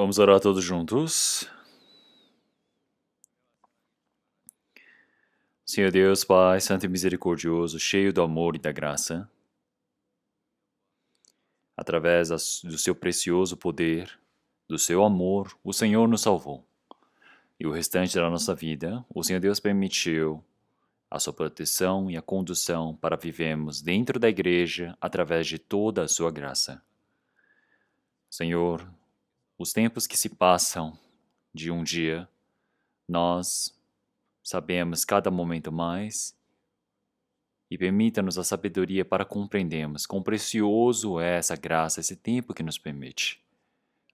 Vamos orar todos juntos. Senhor Deus, Pai, Santo e Misericordioso, cheio do amor e da graça, através do seu precioso poder, do seu amor, o Senhor nos salvou. E o restante da nossa vida, o Senhor Deus permitiu a sua proteção e a condução para vivermos dentro da igreja através de toda a sua graça. Senhor, os tempos que se passam de um dia, nós sabemos cada momento mais e permita-nos a sabedoria para compreendermos quão precioso é essa graça, esse tempo que nos permite.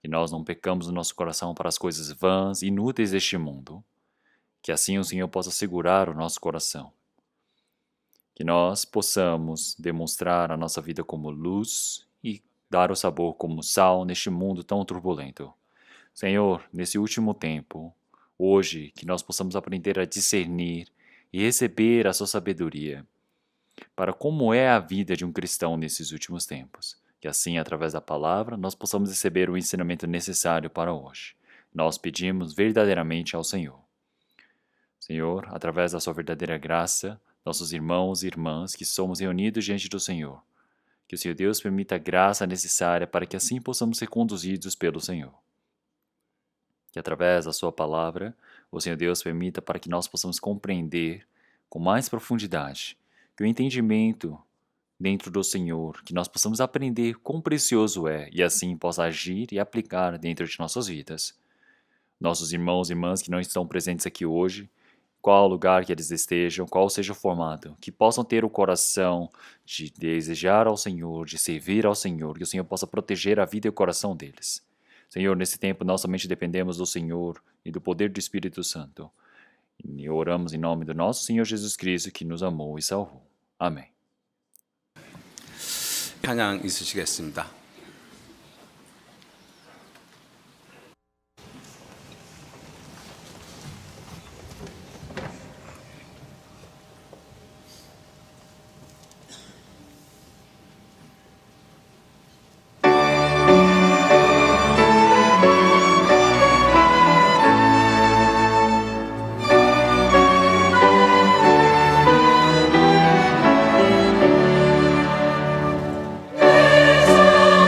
Que nós não pecamos no nosso coração para as coisas vãs e inúteis deste mundo. Que assim o Senhor possa segurar o nosso coração. Que nós possamos demonstrar a nossa vida como luz e dar o sabor como sal neste mundo tão turbulento. Senhor, nesse último tempo, hoje, que nós possamos aprender a discernir e receber a sua sabedoria para como é a vida de um cristão nesses últimos tempos. Que assim, através da palavra, nós possamos receber o ensinamento necessário para hoje. Nós pedimos verdadeiramente ao Senhor. Senhor, através da sua verdadeira graça, nossos irmãos e irmãs que somos reunidos diante do Senhor, que o Senhor Deus permita a graça necessária para que assim possamos ser conduzidos pelo Senhor. Que através da sua palavra, o Senhor Deus permita para que nós possamos compreender com mais profundidade, que o entendimento dentro do Senhor, que nós possamos aprender quão precioso é e assim possa agir e aplicar dentro de nossas vidas. Nossos irmãos e irmãs que não estão presentes aqui hoje, qual lugar que eles estejam, qual seja o formato, que possam ter o coração de desejar ao Senhor, de servir ao Senhor, que o Senhor possa proteger a vida e o coração deles. Senhor, nesse tempo nós somente dependemos do Senhor e do poder do Espírito Santo. E oramos em nome do nosso Senhor Jesus Cristo, que nos amou e salvou. Amém. 찬양 있으시겠습니다. 예수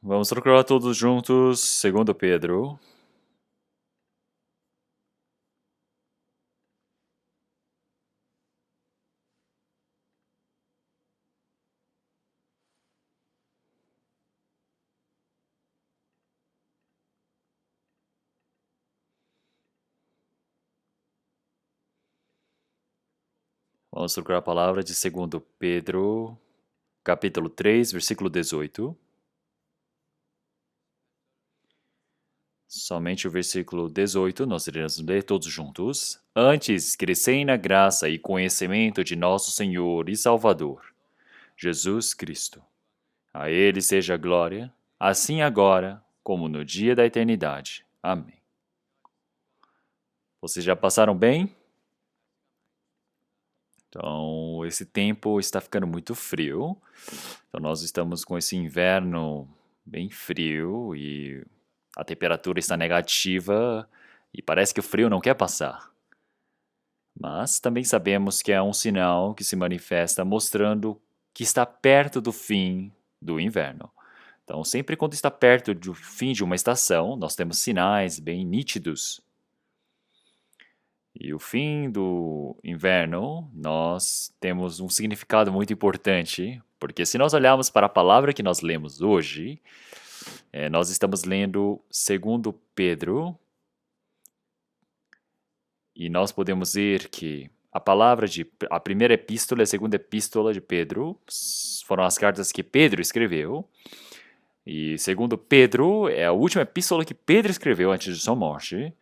Vamos procurar todos juntos, segundo Pedro. Vamos procurar a palavra de segundo Pedro, capítulo 3, versículo 18. Somente o versículo 18, nós iremos ler todos juntos. Antes, crescei na graça e conhecimento de nosso Senhor e Salvador, Jesus Cristo. A Ele seja a glória, assim agora, como no dia da eternidade. Amém. Vocês já passaram bem? Então, esse tempo está ficando muito frio. Então, nós estamos com esse inverno bem frio e a temperatura está negativa e parece que o frio não quer passar. Mas também sabemos que é um sinal que se manifesta mostrando que está perto do fim do inverno. Então, sempre quando está perto do fim de uma estação, nós temos sinais bem nítidos. E o fim do inverno, nós temos um significado muito importante, porque se nós olharmos para a palavra que nós lemos hoje, nós estamos lendo segundo Pedro, e nós podemos ver que a primeira epístola e a segunda epístola de Pedro foram as cartas que Pedro escreveu, e segundo Pedro é a última epístola que Pedro escreveu antes de sua morte.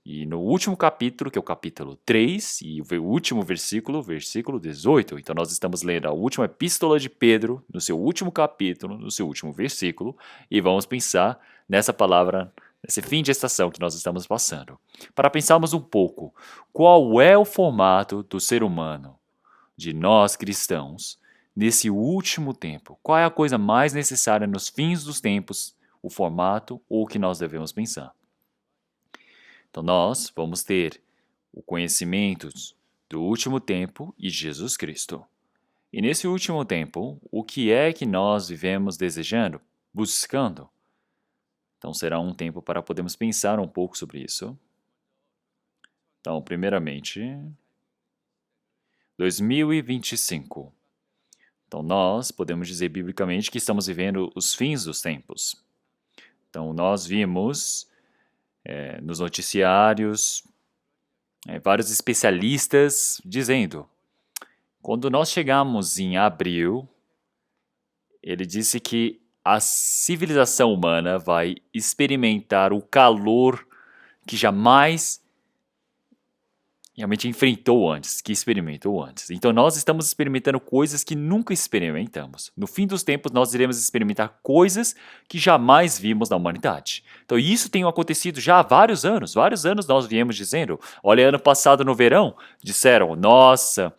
E no último capítulo, que é o capítulo 3, e o último versículo, versículo 18. Então nós estamos lendo a última epístola de Pedro, no seu último capítulo, no seu último versículo, e vamos pensar nessa palavra, nesse fim de estação que nós estamos passando. Para pensarmos um pouco, qual é o formato do ser humano, de nós cristãos, nesse último tempo? Qual é a coisa mais necessária nos fins dos tempos, o formato ou o que nós devemos pensar? Então, nós vamos ter o conhecimento do último tempo e Jesus Cristo. E nesse último tempo, o que é que nós vivemos desejando, buscando? Então, será um tempo para podermos pensar um pouco sobre isso. Então, primeiramente, 2025. Então, nós podemos dizer biblicamente que estamos vivendo os fins dos tempos. Então, nós vimos nos noticiários vários especialistas dizendo, quando nós chegamos em abril, ele disse que a civilização humana vai experimentar o calor que jamais realmente enfrentou antes, que experimentou antes. Então nós estamos experimentando coisas que nunca experimentamos. No fim dos tempos nós iremos experimentar coisas que jamais vimos na humanidade. Então isso tem acontecido já há vários anos. Vários anos nós viemos dizendo, olha, ano passado no verão, disseram, nossa,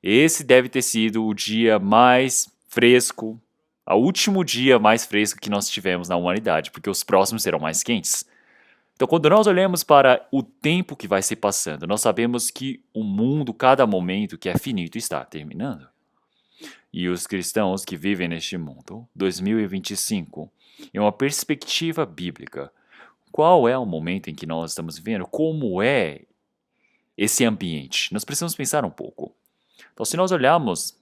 esse deve ter sido o dia mais fresco, o último dia mais fresco que nós tivemos na humanidade, porque os próximos serão mais quentes. Então, quando nós olhamos para o tempo que vai se passando, nós sabemos que o mundo, cada momento que é finito, está terminando. E os cristãos que vivem neste mundo, 2025, em uma perspectiva bíblica, qual é o momento em que nós estamos vivendo? Como é esse ambiente? Nós precisamos pensar um pouco. Então, se nós olharmos,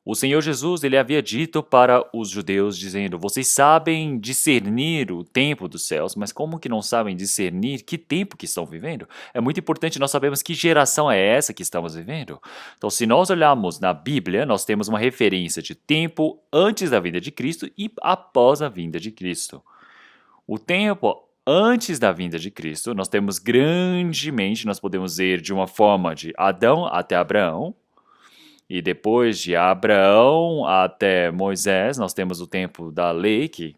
o Senhor Jesus ele havia dito para os judeus, dizendo, vocês sabem discernir o tempo dos céus, mas como que não sabem discernir que tempo que estão vivendo? É muito importante nós sabermos que geração é essa que estamos vivendo. Então, se nós olharmos na Bíblia, nós temos uma referência de tempo antes da vinda de Cristo e após a vinda de Cristo. O tempo antes da vinda de Cristo, nós temos grandemente, nós podemos ver de uma forma de Adão até Abraão, e depois de Abraão até Moisés, nós temos o tempo da lei, que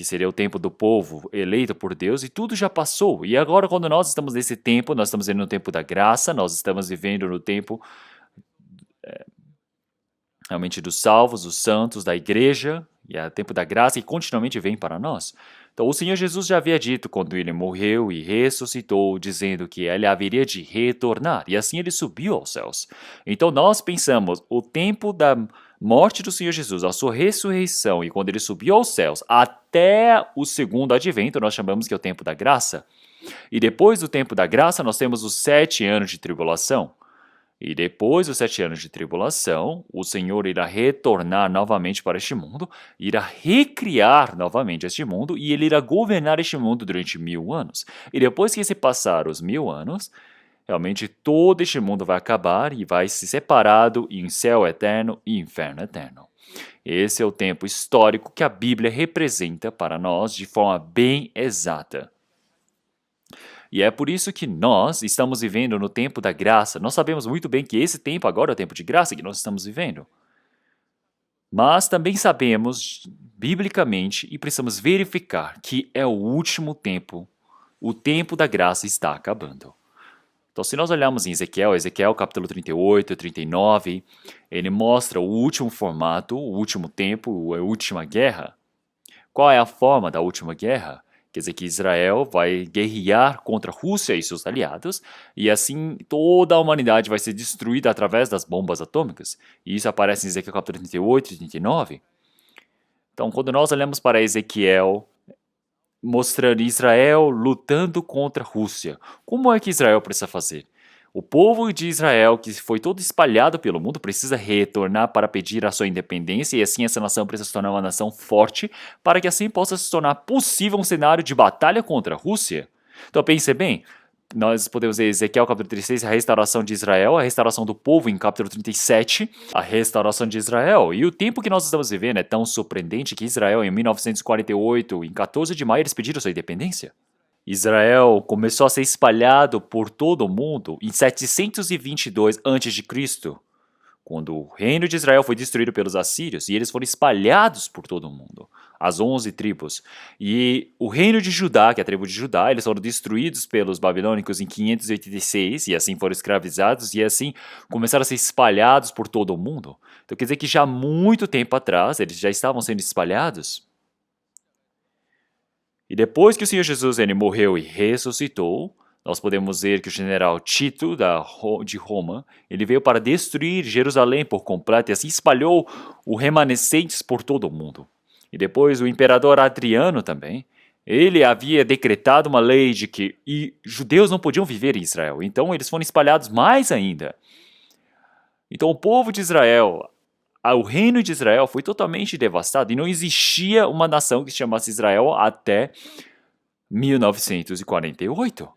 seria o tempo do povo eleito por Deus, e tudo já passou. E agora, quando nós estamos nesse tempo, nós estamos vivendo no tempo da graça, nós estamos vivendo no tempo realmente dos salvos, dos santos, da igreja, e é o tempo da graça que continuamente vem para nós. Então, o Senhor Jesus já havia dito quando ele morreu e ressuscitou, dizendo que ele haveria de retornar, e assim ele subiu aos céus. Então, nós pensamos, o tempo da morte do Senhor Jesus, a sua ressurreição e quando ele subiu aos céus, até o segundo advento, nós chamamos que é o tempo da graça. E depois do tempo da graça, nós temos os 7 anos de tribulação. E depois dos 7 anos de tribulação, o Senhor irá retornar novamente para este mundo, irá recriar novamente este mundo e ele irá governar este mundo durante 1000 anos. E depois que se passar os 1000 anos, realmente todo este mundo vai acabar e vai se separado em céu eterno e inferno eterno. Esse é o tempo histórico que a Bíblia representa para nós de forma bem exata. E é por isso que nós estamos vivendo no tempo da graça. Nós sabemos muito bem que esse tempo agora é o tempo de graça que nós estamos vivendo. Mas também sabemos, biblicamente, e precisamos verificar que é o último tempo. O tempo da graça está acabando. Então, se nós olharmos em Ezequiel capítulo 38, 39, ele mostra o último formato, o último tempo, a última guerra. Qual é a forma da última guerra? Quer dizer que Israel vai guerrear contra a Rússia e seus aliados, e assim toda a humanidade vai ser destruída através das bombas atômicas. E isso aparece em Ezequiel capítulo 38 e 39. Então, quando nós olhamos para Ezequiel, mostrando Israel lutando contra a Rússia, como é que Israel precisa fazer? O povo de Israel, que foi todo espalhado pelo mundo, precisa retornar para pedir a sua independência e assim essa nação precisa se tornar uma nação forte para que assim possa se tornar possível um cenário de batalha contra a Rússia. Então pense bem, nós podemos ver Ezequiel capítulo 36, a restauração de Israel, a restauração do povo em capítulo 37, a restauração de Israel. E o tempo que nós estamos vivendo é tão surpreendente que Israel, em 1948, em 14 de maio, eles pediram sua independência. Israel começou a ser espalhado por todo o mundo em 722 a.C., quando o reino de Israel foi destruído pelos assírios e eles foram espalhados por todo o mundo, as 11 tribos. E o reino de Judá, que é a tribo de Judá, eles foram destruídos pelos babilônicos em 586 e assim foram escravizados e assim começaram a ser espalhados por todo o mundo. Então quer dizer que já há muito tempo atrás eles já estavam sendo espalhados. E depois que o Senhor Jesus ele morreu e ressuscitou, nós podemos ver que o general Tito de Roma, ele veio para destruir Jerusalém por completo e assim espalhou os remanescentes por todo o mundo. E depois o imperador Adriano também, ele havia decretado uma lei de que judeus não podiam viver em Israel, então eles foram espalhados mais ainda. Então o povo de Israel, o reino de Israel foi totalmente devastado e não existia uma nação que se chamasse Israel até 1948.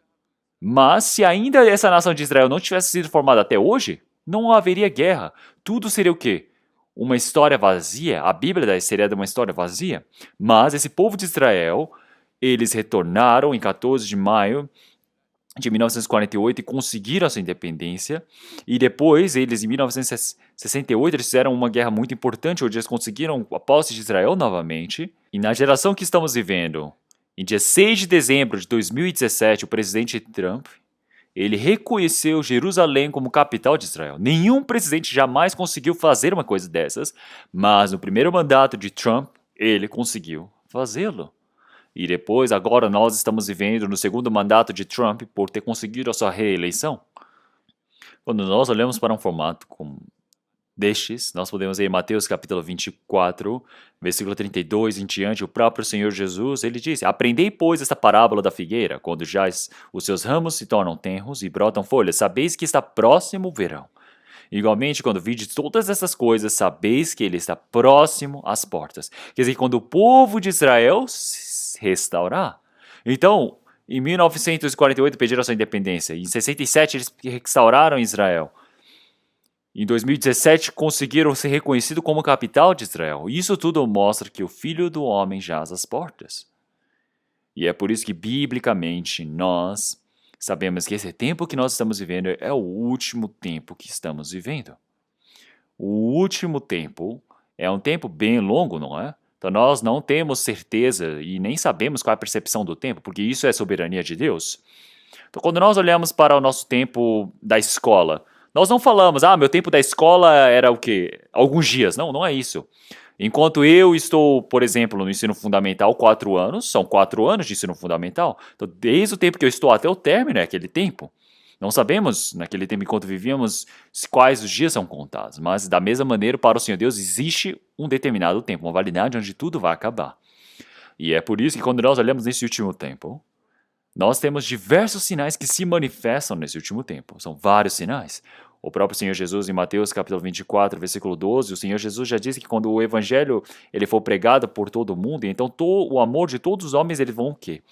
Mas se ainda essa nação de Israel não tivesse sido formada até hoje, não haveria guerra. Tudo seria o quê? Uma história vazia. A Bíblia seria uma história vazia. Mas esse povo de Israel, eles retornaram em 14 de maio de 1948 e conseguiram a sua independência. E depois, eles em 1968, eles fizeram uma guerra muito importante, onde eles conseguiram a posse de Israel novamente. E na geração que estamos vivendo, em dia 6 de dezembro de 2017, o presidente Trump, ele reconheceu Jerusalém como capital de Israel. Nenhum presidente jamais conseguiu fazer uma coisa dessas, mas no primeiro mandato de Trump, ele conseguiu fazê-lo. E depois, agora nós estamos vivendo no segundo mandato de Trump por ter conseguido a sua reeleição. Quando nós olhamos para um formato como destes, nós podemos ver em Mateus capítulo 24, versículo 32 em diante, o próprio Senhor Jesus, ele disse: Aprendei, pois, esta parábola da figueira, quando já os seus ramos se tornam tenros e brotam folhas, sabeis que está próximo o verão. Igualmente, quando vides todas essas coisas, sabeis que ele está próximo às portas. Quer dizer, quando o povo de Israel se restaurar. Então, em 1948 pediram a sua independência, em 67 eles restauraram Israel. Em 2017, conseguiram ser reconhecidos como capital de Israel. Isso tudo mostra que o Filho do Homem jaz às portas. E é por isso que, biblicamente, nós sabemos que esse tempo que nós estamos vivendo é o último tempo que estamos vivendo. O último tempo é um tempo bem longo, não é? Então nós não temos certeza e nem sabemos qual é a percepção do tempo, porque isso é soberania de Deus. Então quando nós olhamos para o nosso tempo da escola, nós não falamos, meu tempo da escola era o quê? Alguns dias. Não, não é isso. Enquanto eu estou, por exemplo, no ensino fundamental, 4 anos, são 4 anos de ensino fundamental. Então, desde o tempo que eu estou até o término é aquele tempo. Não sabemos, naquele tempo enquanto vivíamos, quais os dias são contados, mas da mesma maneira, para o Senhor Deus, existe um determinado tempo, uma validade onde tudo vai acabar. E é por isso que quando nós olhamos nesse último tempo, nós temos diversos sinais que se manifestam nesse último tempo. São vários sinais. O próprio Senhor Jesus, em Mateus capítulo 24, versículo 12, o Senhor Jesus já disse que quando o evangelho ele for pregado por todo o mundo, então o amor de todos os homens eles vão o quê?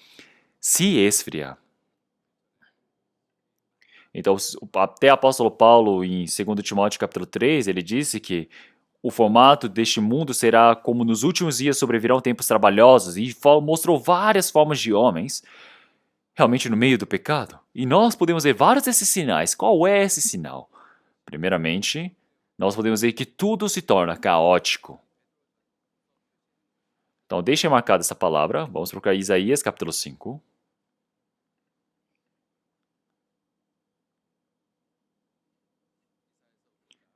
Se esfriar. Então, até o apóstolo Paulo, em 2 Timóteo capítulo 3, ele disse que o formato deste mundo será como nos últimos dias sobrevirão tempos trabalhosos, e mostrou várias formas de homens realmente no meio do pecado. E nós podemos ver vários desses sinais. Qual é esse sinal? Primeiramente, nós podemos ver que tudo se torna caótico. Então, deixem marcada essa palavra. Vamos procurar Isaías capítulo 5.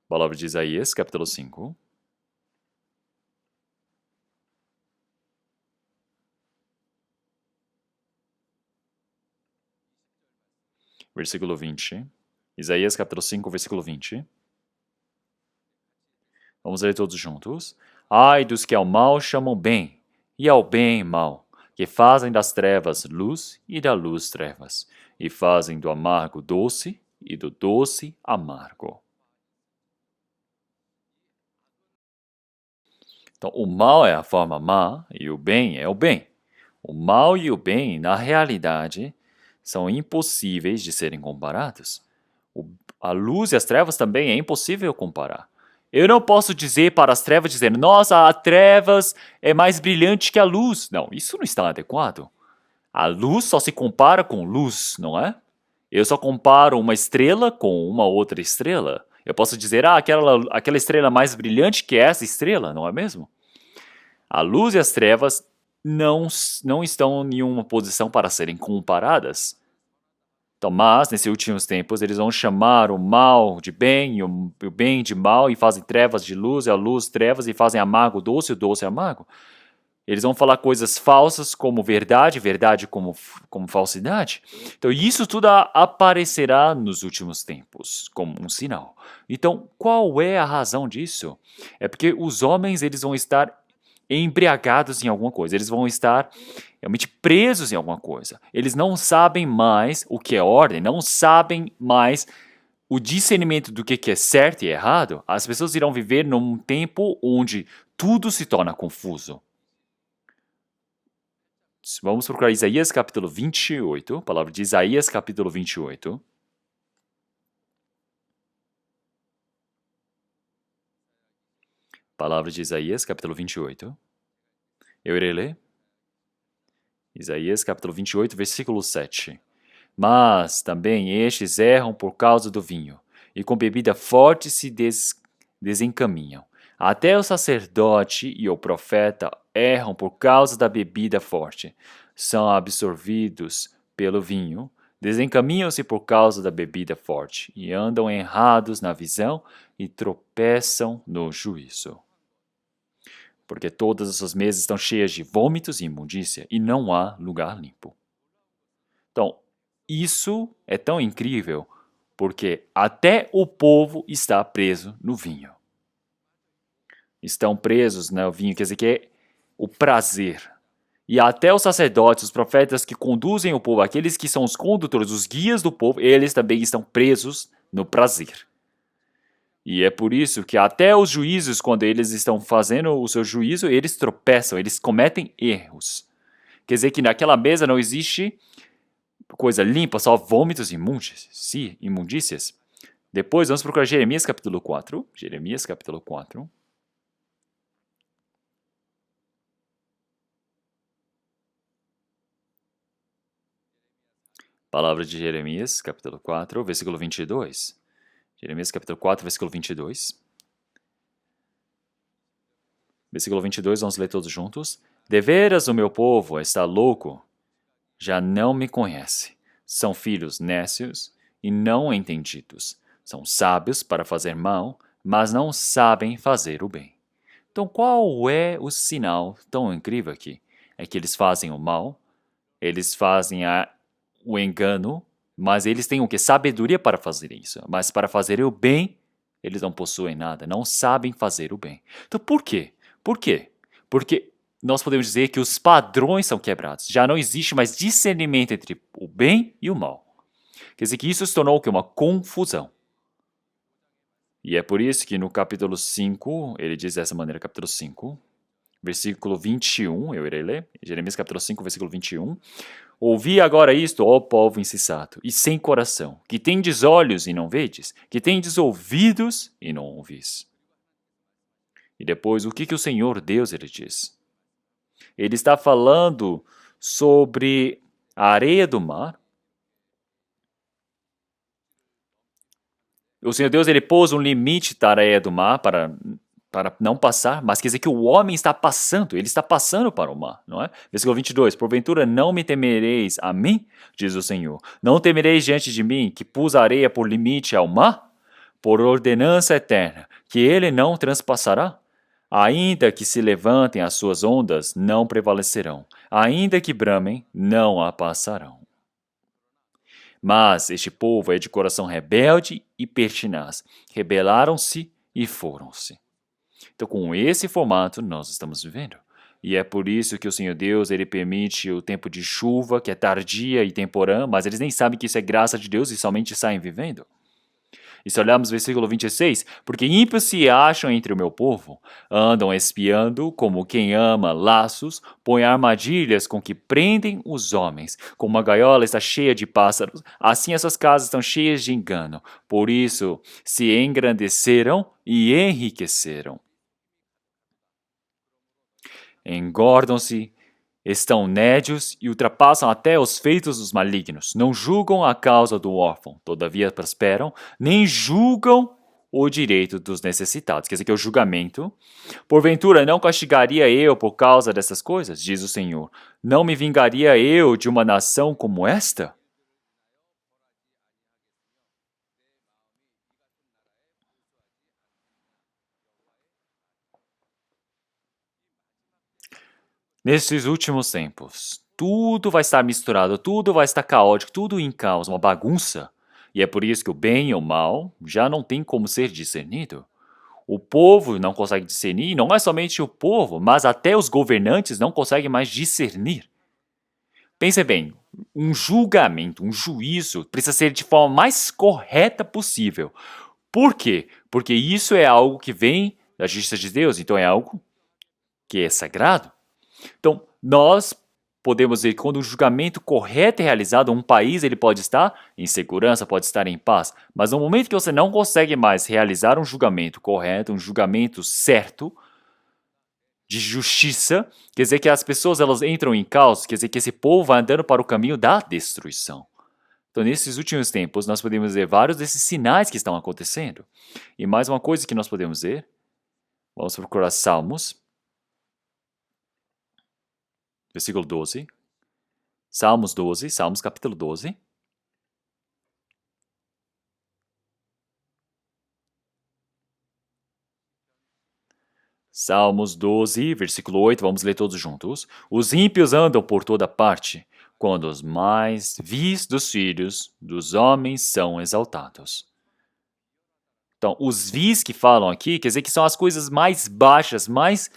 Palavra de Isaías, capítulo 5. Versículo 20. Isaías, capítulo 5, versículo 20. Vamos ler todos juntos. Ai dos que ao mal chamam bem, e ao bem mal, que fazem das trevas luz e da luz trevas, e fazem do amargo doce e do doce amargo. Então, o mal é a forma má e o bem é o bem. O mal e o bem, na realidade, são impossíveis de serem comparados. A luz e as trevas também é impossível comparar. Eu não posso dizer para as trevas, dizendo, nossa, a trevas é mais brilhante que a luz. Não, isso não está adequado. A luz só se compara com luz, não é? Eu só comparo uma estrela com uma outra estrela. Eu posso dizer, aquela estrela é mais brilhante que essa estrela, não é mesmo? A luz e as trevas não estão em nenhuma posição para serem comparadas. Então, mas, nesses últimos tempos, eles vão chamar o mal de bem e o bem de mal, e fazem trevas de luz, e a luz trevas, e fazem amargo doce, e o doce amargo. Eles vão falar coisas falsas como verdade, verdade como falsidade. Então, isso tudo aparecerá nos últimos tempos, como um sinal. Então, qual é a razão disso? É porque os homens eles vão estar embriagados em alguma coisa, eles vão estar realmente presos em alguma coisa. Eles não sabem mais o que é ordem, não sabem mais o discernimento do que é certo e errado. As pessoas irão viver num tempo onde tudo se torna confuso. Vamos procurar Isaías capítulo 28, a palavra de Isaías capítulo 28. Palavra de Isaías capítulo 28. Eu irei ler. Isaías capítulo 28, versículo 7. Mas também estes erram por causa do vinho, e com bebida forte se desencaminham. Até o sacerdote e o profeta erram por causa da bebida forte. São absorvidos pelo vinho, desencaminham-se por causa da bebida forte, e andam errados na visão e tropeçam no juízo. Porque todas as suas mesas estão cheias de vômitos e imundícia, e não há lugar limpo. Então, isso é tão incrível, porque até o povo está preso no vinho. Estão presos no vinho, quer dizer que é o prazer. E até os sacerdotes, os profetas que conduzem o povo, aqueles que são os condutores, os guias do povo, eles também estão presos no prazer. E é por isso que até os juízes, quando eles estão fazendo o seu juízo, eles tropeçam, eles cometem erros. Quer dizer que naquela mesa não existe coisa limpa, só vômitos e imundícias. Depois vamos procurar Jeremias capítulo 4. Jeremias capítulo 4. Palavra de Jeremias capítulo 4, versículo 22. Jeremias capítulo 4, versículo 22. Versículo 22, vamos ler todos juntos. Deveras o meu povo está louco, já não me conhece. São filhos nécios e não entendidos. São sábios para fazer mal, mas não sabem fazer o bem. Então, qual é o sinal tão incrível aqui? É que eles fazem o mal, eles fazem o engano, mas eles têm o que? Sabedoria para fazer isso. Mas para fazer o bem, eles não possuem nada, não sabem fazer o bem. Então, por quê? Por quê? Porque nós podemos dizer que os padrões são quebrados. Já não existe mais discernimento entre o bem e o mal. Quer dizer que isso se tornou o quê? Uma confusão. E é por isso que no capítulo 5, ele diz dessa maneira, capítulo 5, versículo 21, eu irei ler, Jeremias capítulo 5, versículo 21. Ouvi agora isto, ó povo insensato, e sem coração, que tendes olhos e não vedes, que tendes ouvidos e não ouvis. E depois, o que o Senhor Deus ele diz? Ele está falando sobre a areia do mar. O Senhor Deus ele pôs um limite da areia do mar para não passar, mas quer dizer que o homem está passando, ele está passando para o mar, não é? Versículo 22, porventura não me temereis a mim, diz o Senhor, não temereis diante de mim, que pus a areia por limite ao mar, por ordenança eterna, que ele não transpassará? Ainda que se levantem as suas ondas, não prevalecerão, ainda que bramem, não a passarão. Mas este povo é de coração rebelde e pertinaz, rebelaram-se e foram-se. Então, com esse formato, nós estamos vivendo. E é por isso que o Senhor Deus ele permite o tempo de chuva, que é tardia e temporã, mas eles nem sabem que isso é graça de Deus e somente saem vivendo. E se olharmos o versículo 26, porque ímpios se acham entre o meu povo, andam espiando como quem ama laços, põe armadilhas com que prendem os homens, como uma gaiola está cheia de pássaros, assim essas casas estão cheias de engano. Por isso se engrandeceram e enriqueceram. Engordam-se, estão nédios e ultrapassam até os feitos dos malignos. Não julgam a causa do órfão, todavia prosperam, nem julgam o direito dos necessitados. Quer dizer que o julgamento. Porventura, não castigaria eu por causa dessas coisas? Diz o Senhor. Não me vingaria eu de uma nação como esta? Nesses últimos tempos, tudo vai estar misturado, tudo vai estar caótico, tudo em caos, uma bagunça. E é por isso que o bem e o mal já não tem como ser discernido. O povo não consegue discernir, e não é somente o povo, mas até os governantes não conseguem mais discernir. Pense bem, um julgamento, um juízo precisa ser de forma mais correta possível. Por quê? Porque isso é algo que vem da justiça de Deus, então é algo que é sagrado. Então, nós podemos ver que quando o julgamento correto é realizado, um país ele pode estar em segurança, pode estar em paz, mas no momento que você não consegue mais realizar um julgamento correto, um julgamento certo, de justiça, quer dizer que as pessoas elas entram em caos, quer dizer que esse povo vai andando para o caminho da destruição. Então, nesses últimos tempos, nós podemos ver vários desses sinais que estão acontecendo. E mais uma coisa que nós podemos ver, vamos procurar Salmos, versículo 12. Salmos 12, Salmos capítulo 12. Salmos 12, versículo 8, vamos ler todos juntos. Os ímpios andam por toda parte, quando os mais vis dos filhos dos homens são exaltados. Então, os vis que falam aqui, quer dizer que são as coisas mais baixas, mais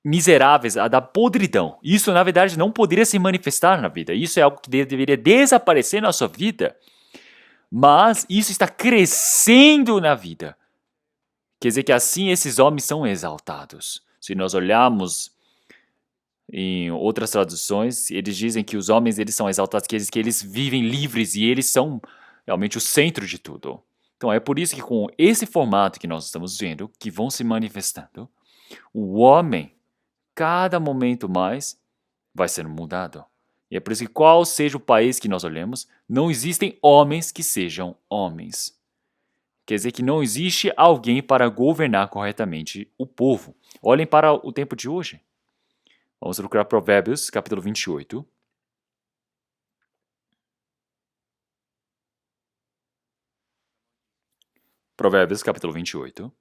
miseráveis, a da podridão. Isso, na verdade, não poderia se manifestar na vida. Isso é algo que deveria desaparecer na sua vida. Mas isso está crescendo na vida. Quer dizer que assim esses homens são exaltados. Se nós olharmos em outras traduções, eles dizem que os homens eles são exaltados, que eles vivem livres e eles são realmente o centro de tudo. Então é por isso que com esse formato que nós estamos vendo, que vão se manifestando, o homem, cada momento mais, vai sendo mudado. E é por isso que qual seja o país que nós olhemos, não existem homens que sejam homens. Quer dizer que não existe alguém para governar corretamente o povo. Olhem para o tempo de hoje. Vamos procurar Provérbios, capítulo 28. Provérbios, capítulo 28.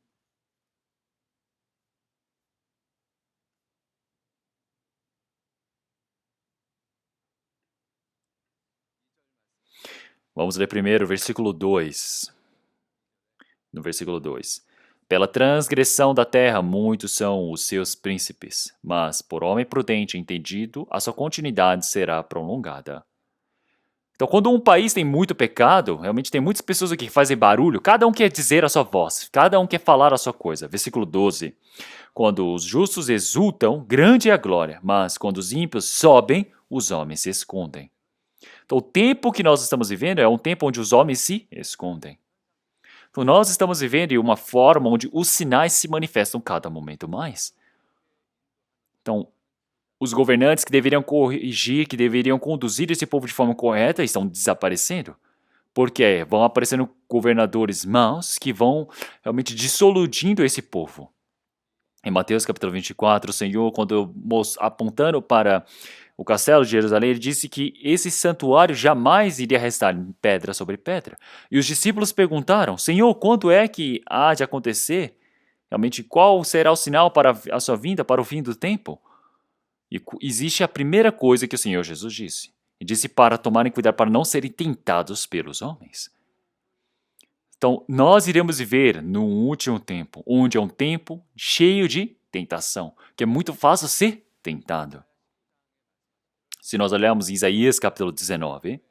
Vamos ler primeiro o versículo 2. No versículo 2. Pela transgressão da terra, muitos são os seus príncipes, mas por homem prudente e entendido, a sua continuidade será prolongada. Então, quando um país tem muito pecado, realmente tem muitas pessoas aqui que fazem barulho, cada um quer dizer a sua voz, cada um quer falar a sua coisa. Versículo 12. Quando os justos exultam, grande é a glória, mas quando os ímpios sobem, os homens se escondem. Então, o tempo que nós estamos vivendo é um tempo onde os homens se escondem. Então, nós estamos vivendo em uma forma onde os sinais se manifestam cada momento mais. Então, os governantes que deveriam corrigir, que deveriam conduzir esse povo de forma correta, estão desaparecendo. Porque vão aparecendo governadores maus que vão realmente dissoluindo esse povo. Em Mateus capítulo 24, o Senhor, quando apontando para o castelo de Jerusalém, ele disse que esse santuário jamais iria restar em pedra sobre pedra. E os discípulos perguntaram, Senhor, quando é que há de acontecer? Realmente, qual será o sinal para a sua vinda, para o fim do tempo? E existe a primeira coisa que o Senhor Jesus disse. Ele disse para tomarem cuidado para não serem tentados pelos homens. Então, nós iremos viver no último tempo, onde é um tempo cheio de tentação, que é muito fácil ser tentado. Se nós olharmos em Isaías capítulo 19,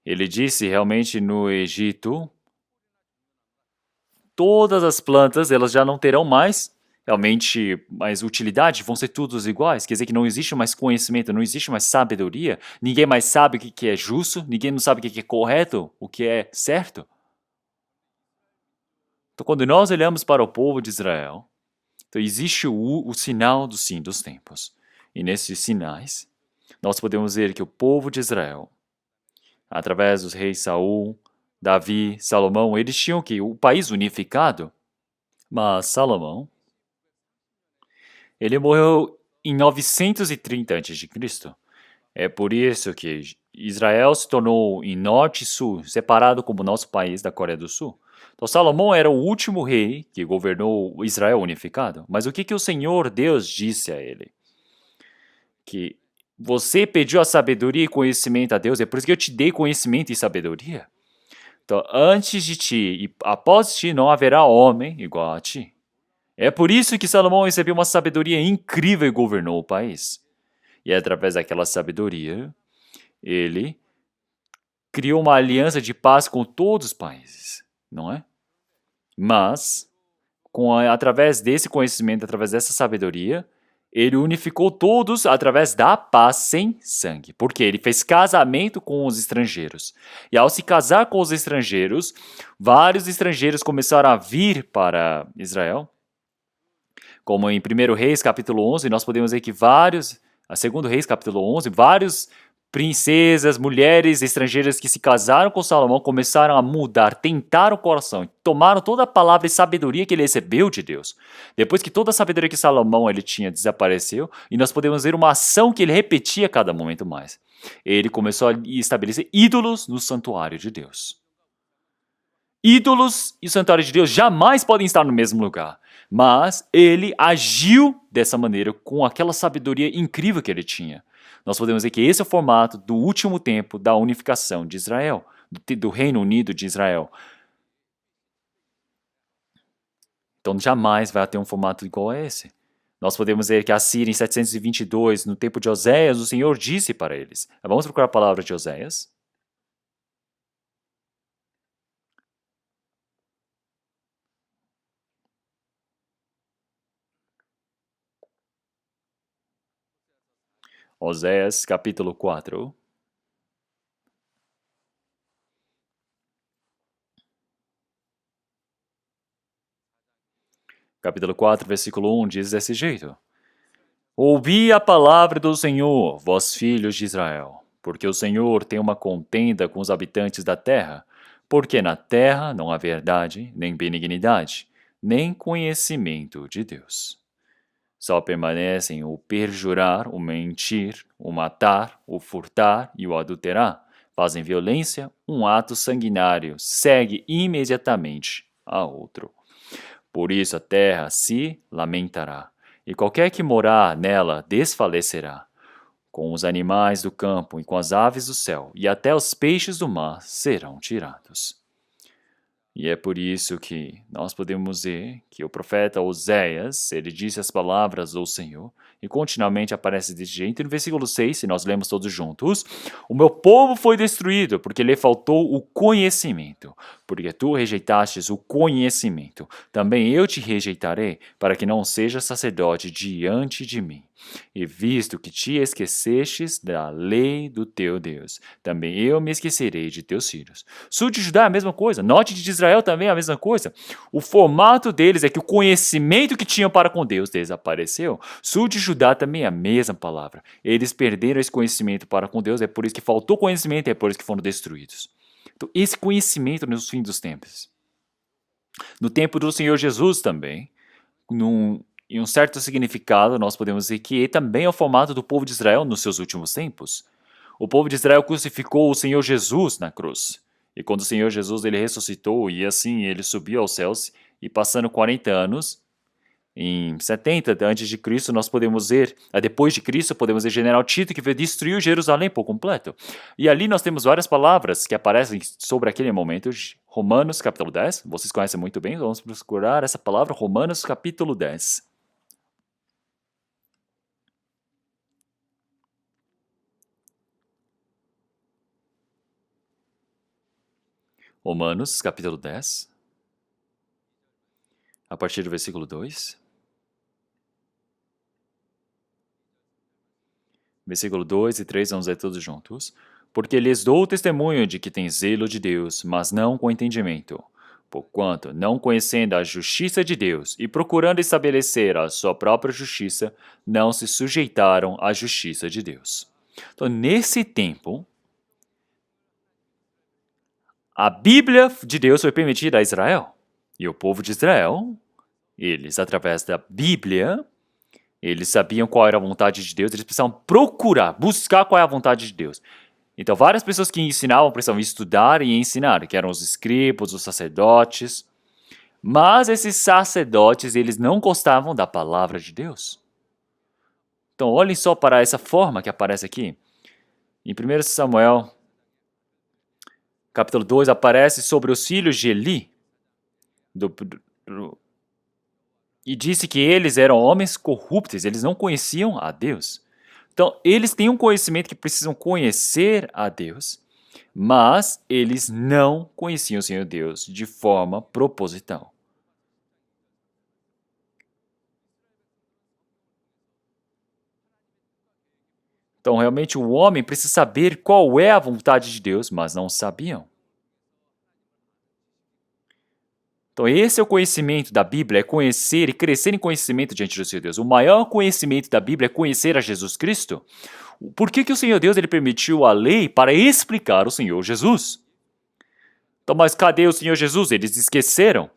ele disse realmente no Egito, todas as plantas elas já não terão mais realmente mais utilidade, vão ser todos iguais, quer dizer que não existe mais conhecimento, não existe mais sabedoria, ninguém mais sabe o que é justo, ninguém não sabe o que é correto, o que é certo. Então, quando nós olhamos para o povo de Israel, então existe o sinal do fim dos tempos. E nesses sinais, nós podemos ver que o povo de Israel, através dos reis Saul, Davi, Salomão, eles tinham o país unificado. Mas Salomão, ele morreu em 930 a.C. É por isso que Israel se tornou em norte e sul, separado como nosso país da Coreia do Sul. Então Salomão era o último rei que governou Israel unificado. Mas o que o Senhor Deus disse a ele? Que você pediu a sabedoria e conhecimento a Deus, é por isso que eu te dei conhecimento e sabedoria. Então, antes de ti e após ti não haverá homem igual a ti. É por isso que Salomão recebeu uma sabedoria incrível e governou o país. E através daquela sabedoria, ele criou uma aliança de paz com todos os países, não é? Mas, através desse conhecimento, através dessa sabedoria, ele unificou todos através da paz sem sangue. Porque ele fez casamento com os estrangeiros. E ao se casar com os estrangeiros, vários estrangeiros começaram a vir para Israel. Como em 1 Reis capítulo 11, nós podemos ver que vários, a 2 Reis capítulo 11, vários princesas, mulheres estrangeiras que se casaram com Salomão começaram a mudar, tentaram o coração, tomaram toda a palavra e sabedoria que ele recebeu de Deus. Depois que toda a sabedoria que Salomão ele tinha desapareceu, e nós podemos ver uma ação que ele repetia a cada momento mais. Ele começou a estabelecer ídolos no santuário de Deus. Ídolos e o santuário de Deus jamais podem estar no mesmo lugar. Mas ele agiu dessa maneira com aquela sabedoria incrível que ele tinha. Nós podemos dizer que esse é o formato do último tempo da unificação de Israel, do Reino Unido de Israel. Então jamais vai ter um formato igual a esse. Nós podemos ver que a Síria em 722, no tempo de Oséias, o Senhor disse para eles. Vamos procurar a palavra de Oséias. Oséias capítulo 4. Capítulo 4, versículo 1 diz desse jeito. Ouvi a palavra do Senhor, vós filhos de Israel, porque o Senhor tem uma contenda com os habitantes da terra, porque na terra não há verdade, nem benignidade, nem conhecimento de Deus. Só permanecem o perjurar, o mentir, o matar, o furtar e o adulterar. Fazem violência, um ato sanguinário segue imediatamente a outro. Por isso a terra se lamentará, e qualquer que morar nela desfalecerá. com os animais do campo e com as aves do céu, e até os peixes do mar serão tirados. E é por isso que nós podemos ver que o profeta Oséias, ele disse as palavras do Senhor, e continuamente aparece desse jeito. E no versículo 6, se nós lemos todos juntos, o meu povo foi destruído porque lhe faltou o conhecimento, porque tu rejeitastes o conhecimento. Também eu te rejeitarei, para que não sejas sacerdote diante de mim. E visto que te esquecestes da lei do teu Deus, também eu me esquecerei de teus filhos. Sul de Judá é a mesma coisa, norte de Israel também é a mesma coisa. O formato deles é que o conhecimento que tinham para com Deus desapareceu. Sul de Judá também é a mesma palavra. Eles perderam esse conhecimento para com Deus, é por isso que faltou conhecimento e é por isso que foram destruídos. Então, esse conhecimento nos fins dos tempos. No tempo do Senhor Jesus também, em um certo significado, nós podemos dizer que também é o formato do povo de Israel nos seus últimos tempos. O povo de Israel crucificou o Senhor Jesus na cruz. E quando o Senhor Jesus ele ressuscitou e assim ele subiu aos céus, e passando 40 anos, em 70 antes de Cristo, nós podemos ver, depois de Cristo, podemos ver General Tito que destruiu Jerusalém por completo. E ali nós temos várias palavras que aparecem sobre aquele momento. Romanos capítulo 10, vocês conhecem muito bem, vamos procurar essa palavra, Romanos capítulo 10. Romanos, capítulo 10, a partir do versículo 2. Versículo 2 e 3, vamos ler todos juntos. Porque lhes dou o testemunho de que tem zelo de Deus, mas não com entendimento. Porquanto, não conhecendo a justiça de Deus e procurando estabelecer a sua própria justiça, não se sujeitaram à justiça de Deus. Então, nesse tempo, a Bíblia de Deus foi permitida a Israel. E o povo de Israel, eles, através da Bíblia, eles sabiam qual era a vontade de Deus, eles precisavam procurar, buscar qual é a vontade de Deus. Então, várias pessoas que ensinavam precisavam estudar e ensinar, que eram os escribas, os sacerdotes. Mas esses sacerdotes, eles não gostavam da palavra de Deus. Então, olhem só para essa forma que aparece aqui. Em 1 Samuel capítulo 2, aparece sobre os filhos de Eli. E disse que eles eram homens corruptos, eles não conheciam a Deus. Então, eles têm um conhecimento que precisam conhecer a Deus, mas eles não conheciam o Senhor Deus de forma proposital. Então, realmente, o homem precisa saber qual é a vontade de Deus, mas não sabiam. Então, esse é o conhecimento da Bíblia, é conhecer e crescer em conhecimento diante do Senhor Deus. O maior conhecimento da Bíblia é conhecer a Jesus Cristo. Por que o Senhor Deus ele permitiu a lei para explicar o Senhor Jesus? Então, mas cadê o Senhor Jesus? Eles esqueceram.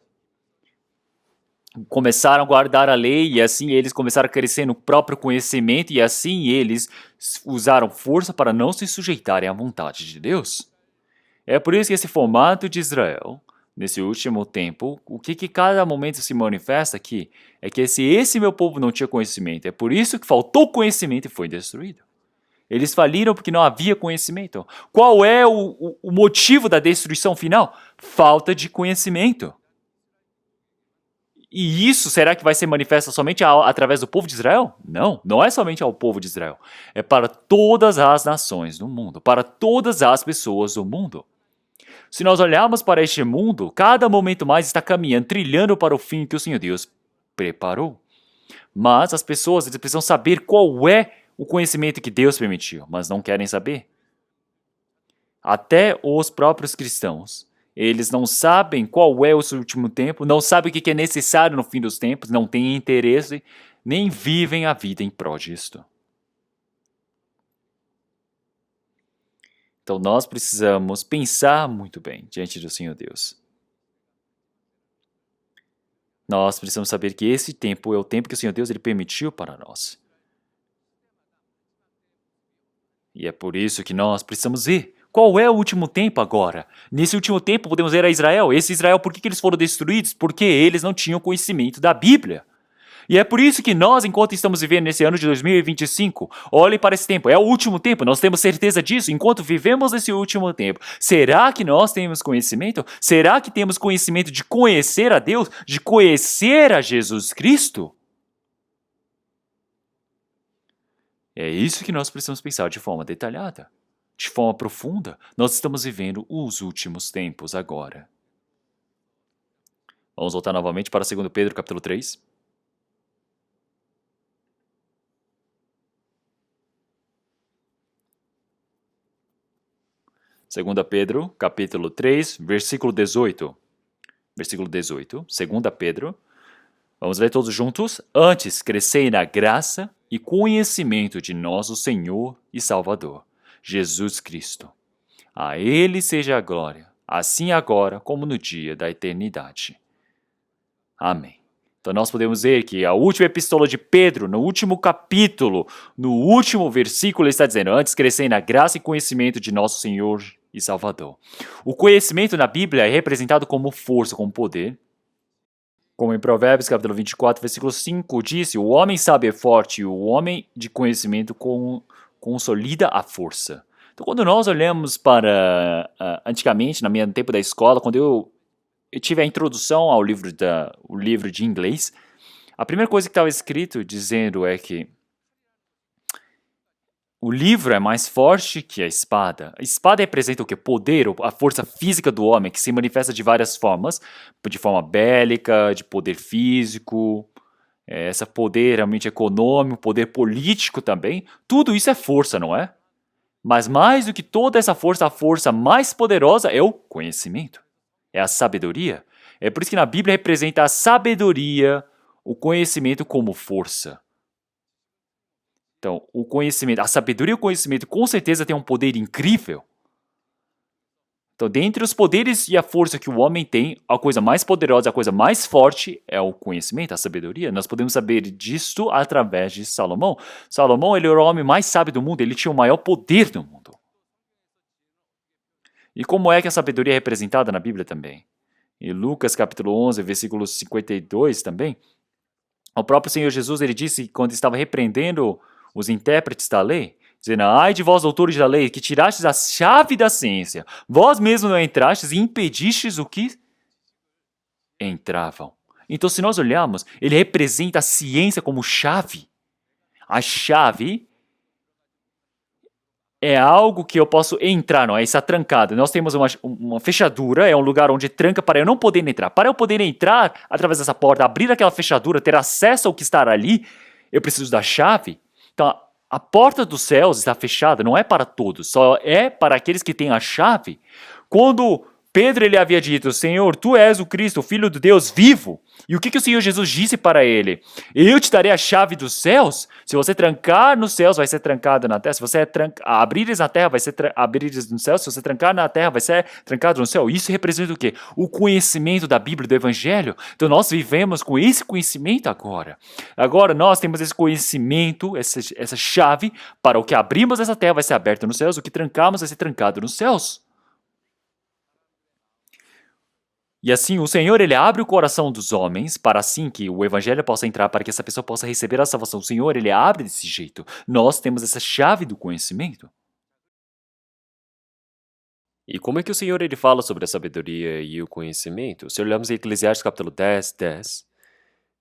Começaram a guardar a lei e assim eles começaram a crescer no próprio conhecimento e assim eles usaram força para não se sujeitarem à vontade de Deus. É por isso que esse formato de Israel, nesse último tempo, o que cada momento se manifesta aqui é que esse meu povo não tinha conhecimento. É por isso que faltou conhecimento e foi destruído. Eles faliram porque não havia conhecimento. Qual é o motivo da destruição final? Falta de conhecimento. E isso será que vai ser manifesto somente através do povo de Israel? Não, não é somente ao povo de Israel. É para todas as nações do mundo, para todas as pessoas do mundo. Se nós olharmos para este mundo, cada momento mais está caminhando, trilhando para o fim que o Senhor Deus preparou. Mas as pessoas eles precisam saber qual é o conhecimento que Deus permitiu, mas não querem saber. Até os próprios cristãos, eles não sabem qual é o seu último tempo, não sabem o que é necessário no fim dos tempos, não têm interesse, nem vivem a vida em prol disto. Então nós precisamos pensar muito bem diante do Senhor Deus. Nós precisamos saber que esse tempo é o tempo que o Senhor Deus ele permitiu para nós. E é por isso que nós precisamos ver qual é o último tempo agora. Nesse último tempo podemos ver a Israel. Esse Israel, por que eles foram destruídos? Porque eles não tinham conhecimento da Bíblia. E é por isso que nós, enquanto estamos vivendo nesse ano de 2025, olhem para esse tempo. É o último tempo, nós temos certeza disso. Enquanto vivemos esse último tempo, será que nós temos conhecimento? Será que temos conhecimento de conhecer a Deus? De conhecer a Jesus Cristo? É isso que nós precisamos pensar de forma detalhada, de forma profunda. Nós estamos vivendo os últimos tempos agora. Vamos voltar novamente para 2 Pedro capítulo 3. Segunda Pedro, capítulo 3, versículo 18. Versículo 18, 2 Pedro. Vamos ler todos juntos? Antes, crescei na graça e conhecimento de nosso Senhor e Salvador, Jesus Cristo. A Ele seja a glória, assim agora como no dia da eternidade. Amém. Então nós podemos ver que a última epístola de Pedro, no último capítulo, no último versículo, ele está dizendo: antes crescei na graça e conhecimento de nosso Senhor e Salvador. O conhecimento na Bíblia é representado como força, como poder. Como em Provérbios capítulo 24, versículo 5, disse: o homem sábio é forte e o homem de conhecimento consolida a força. Então quando nós olhamos para, antigamente, no meu tempo da escola, quando eu tive a introdução ao o livro de inglês, a primeira coisa que estava escrito dizendo é que o livro é mais forte que a espada. A espada representa o quê? Poder, a força física do homem, que se manifesta de várias formas, de forma bélica, de poder físico, esse poder realmente econômico, poder político também. Tudo isso é força, não é? Mas mais do que toda essa força, a força mais poderosa é o conhecimento. É a sabedoria. É por isso que na Bíblia representa a sabedoria, o conhecimento como força. Então, o conhecimento, a sabedoria e o conhecimento com certeza têm um poder incrível. Então, dentre os poderes e a força que o homem tem, a coisa mais poderosa, a coisa mais forte é o conhecimento, a sabedoria. Nós podemos saber disto através de Salomão. Salomão, ele era o homem mais sábio do mundo, ele tinha o maior poder do mundo. E como é que a sabedoria é representada na Bíblia também? Em Lucas capítulo 11, versículo 52 também, o próprio Senhor Jesus, ele disse, quando estava repreendendo os intérpretes da lei, dizendo: ai de vós, doutores da lei, que tirastes a chave da ciência, vós mesmos não entrastes e impedistes o que entravam. Então, se nós olharmos, ele representa a ciência como chave. A chave é algo que eu posso entrar, não é? Está trancado. Nós temos uma fechadura, é um lugar onde tranca para eu não poder entrar. Para eu poder entrar através dessa porta, abrir aquela fechadura, ter acesso ao que está ali, eu preciso da chave. Então, a porta dos céus está fechada, não é para todos, só é para aqueles que têm a chave. Quando Pedro ele havia dito: Senhor, tu és o Cristo, o Filho de Deus vivo. E o que o Senhor Jesus disse para ele? Eu te darei a chave dos céus. Se você trancar nos céus, vai ser trancado na terra. Se você abrires na terra, vai ser abrires no céu. Se você trancar na terra, vai ser trancado no céu. Isso representa o quê? O conhecimento da Bíblia, do Evangelho. Então nós vivemos com esse conhecimento agora. Agora nós temos esse conhecimento, essa chave, para o que abrimos essa terra vai ser aberto nos céus, o que trancarmos vai ser trancado nos céus. E assim, o Senhor, ele abre o coração dos homens para assim que o evangelho possa entrar, para que essa pessoa possa receber a salvação. O Senhor, ele abre desse jeito. Nós temos essa chave do conhecimento. E como é que o Senhor, ele fala sobre a sabedoria e o conhecimento? Se olharmos em Eclesiastes capítulo 10, 10,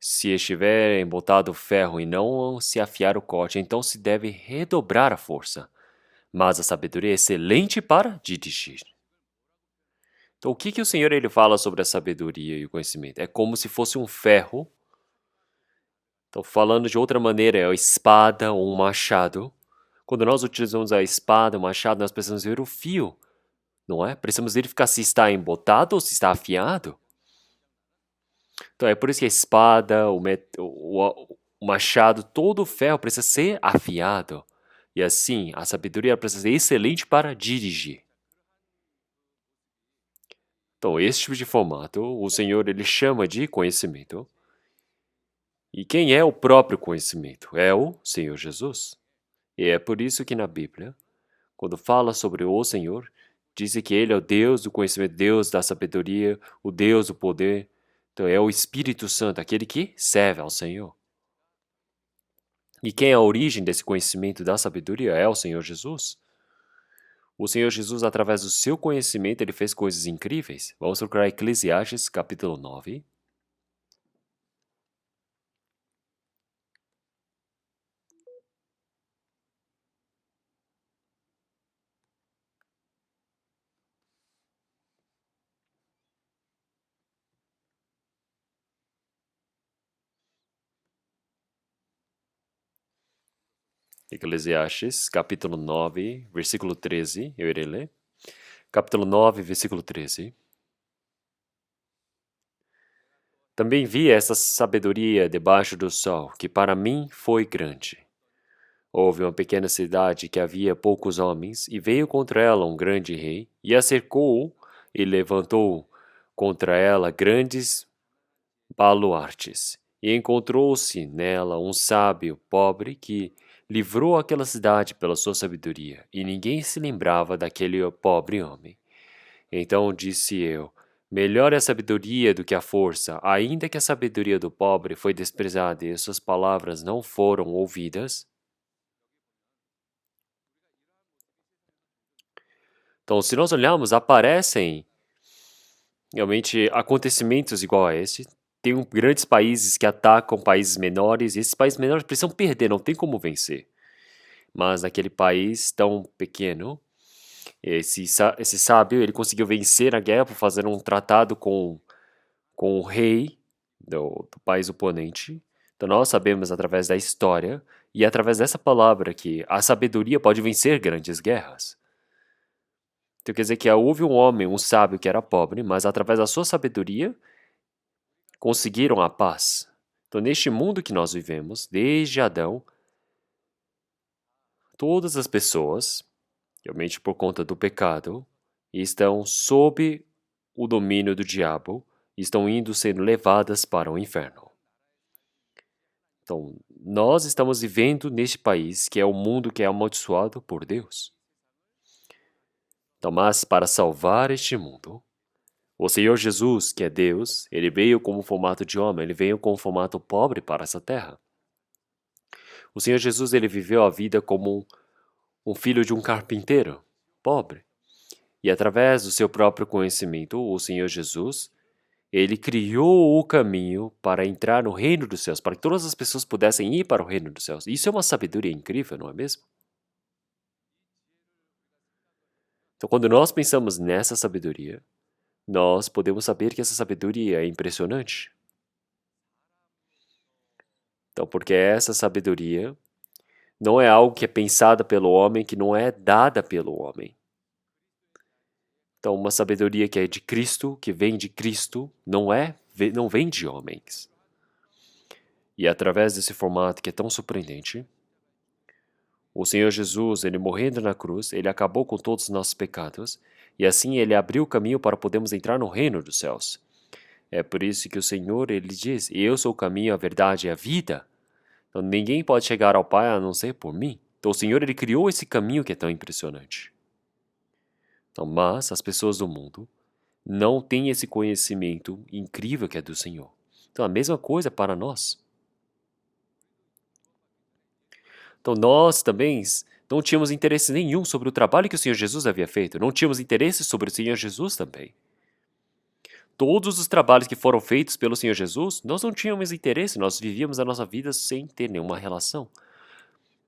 se estiver embotado o ferro e não se afiar o corte, então se deve redobrar a força. Mas a sabedoria é excelente para dirigir. Então, o que o Senhor ele fala sobre a sabedoria e o conhecimento? É como se fosse um ferro. Então, falando de outra maneira, é a espada ou um machado. Quando nós utilizamos a espada, o machado, nós precisamos ver o fio, não é? Precisamos verificar se está embotado ou se está afiado. Então, é por isso que a espada, o machado, todo o ferro precisa ser afiado. E assim, a sabedoria precisa ser excelente para dirigir. Então, esse tipo de formato, o Senhor ele chama de conhecimento. E quem é o próprio conhecimento? É o Senhor Jesus. E é por isso que na Bíblia, quando fala sobre o Senhor, diz que Ele é o Deus do conhecimento, Deus da sabedoria, o Deus do poder. Então, é o Espírito Santo, aquele que serve ao Senhor. E quem é a origem desse conhecimento da sabedoria é o Senhor Jesus. O Senhor Jesus, através do seu conhecimento, ele fez coisas incríveis. Vamos procurar Eclesiastes, capítulo 9. Eclesiastes, capítulo 9, versículo 13, eu irei ler. Capítulo 9, versículo 13. Também vi essa sabedoria debaixo do sol, que para mim foi grande. Houve uma pequena cidade que havia poucos homens, e veio contra ela um grande rei, e a cercou, e levantou contra ela grandes baluartes. E encontrou-se nela um sábio pobre que livrou aquela cidade pela sua sabedoria, e ninguém se lembrava daquele pobre homem. Então disse eu: melhor é a sabedoria do que a força, ainda que a sabedoria do pobre foi desprezada e suas palavras não foram ouvidas. Então, se nós olharmos, aparecem realmente acontecimentos igual a esse. Tem grandes países que atacam países menores, e esses países menores precisam perder, não tem como vencer. Mas naquele país tão pequeno, esse sábio, ele conseguiu vencer a guerra por fazer um tratado com o rei do país oponente. Então nós sabemos através da história e através dessa palavra que a sabedoria pode vencer grandes guerras. Então quer dizer que houve um homem, um sábio que era pobre, mas através da sua sabedoria conseguiram a paz. Então neste mundo que nós vivemos, desde Adão, todas as pessoas, realmente por conta do pecado, estão sob o domínio do diabo, estão indo sendo levadas para o inferno. Então, nós estamos vivendo neste país que é o mundo que é amaldiçoado por Deus. Então, mas para salvar este mundo, o Senhor Jesus, que é Deus, ele veio como formato de homem, ele veio como formato pobre para essa terra. O Senhor Jesus, ele viveu a vida como um filho de um carpinteiro, pobre. E através do seu próprio conhecimento, o Senhor Jesus, ele criou o caminho para entrar no reino dos céus, para que todas as pessoas pudessem ir para o reino dos céus. Isso é uma sabedoria incrível, não é mesmo? Então, quando nós pensamos nessa sabedoria, nós podemos saber que essa sabedoria é impressionante. Então, porque essa sabedoria não é algo que é pensada pelo homem, que não é dada pelo homem. Então, uma sabedoria que é de Cristo, que vem de Cristo, não vem de homens. E através desse formato que é tão surpreendente, o Senhor Jesus, ele morrendo na cruz, ele acabou com todos os nossos pecados, e assim ele abriu o caminho para podermos entrar no reino dos céus. É por isso que o Senhor, ele diz: eu sou o caminho, a verdade e a vida. Então ninguém pode chegar ao Pai a não ser por mim. Então o Senhor, ele criou esse caminho que é tão impressionante. Então, mas as pessoas do mundo não têm esse conhecimento incrível que é do Senhor. Então a mesma coisa para nós. Então nós também não tínhamos interesse nenhum sobre o trabalho que o Senhor Jesus havia feito. Não tínhamos interesse sobre o Senhor Jesus também. Todos os trabalhos que foram feitos pelo Senhor Jesus, nós não tínhamos interesse, nós vivíamos a nossa vida sem ter nenhuma relação.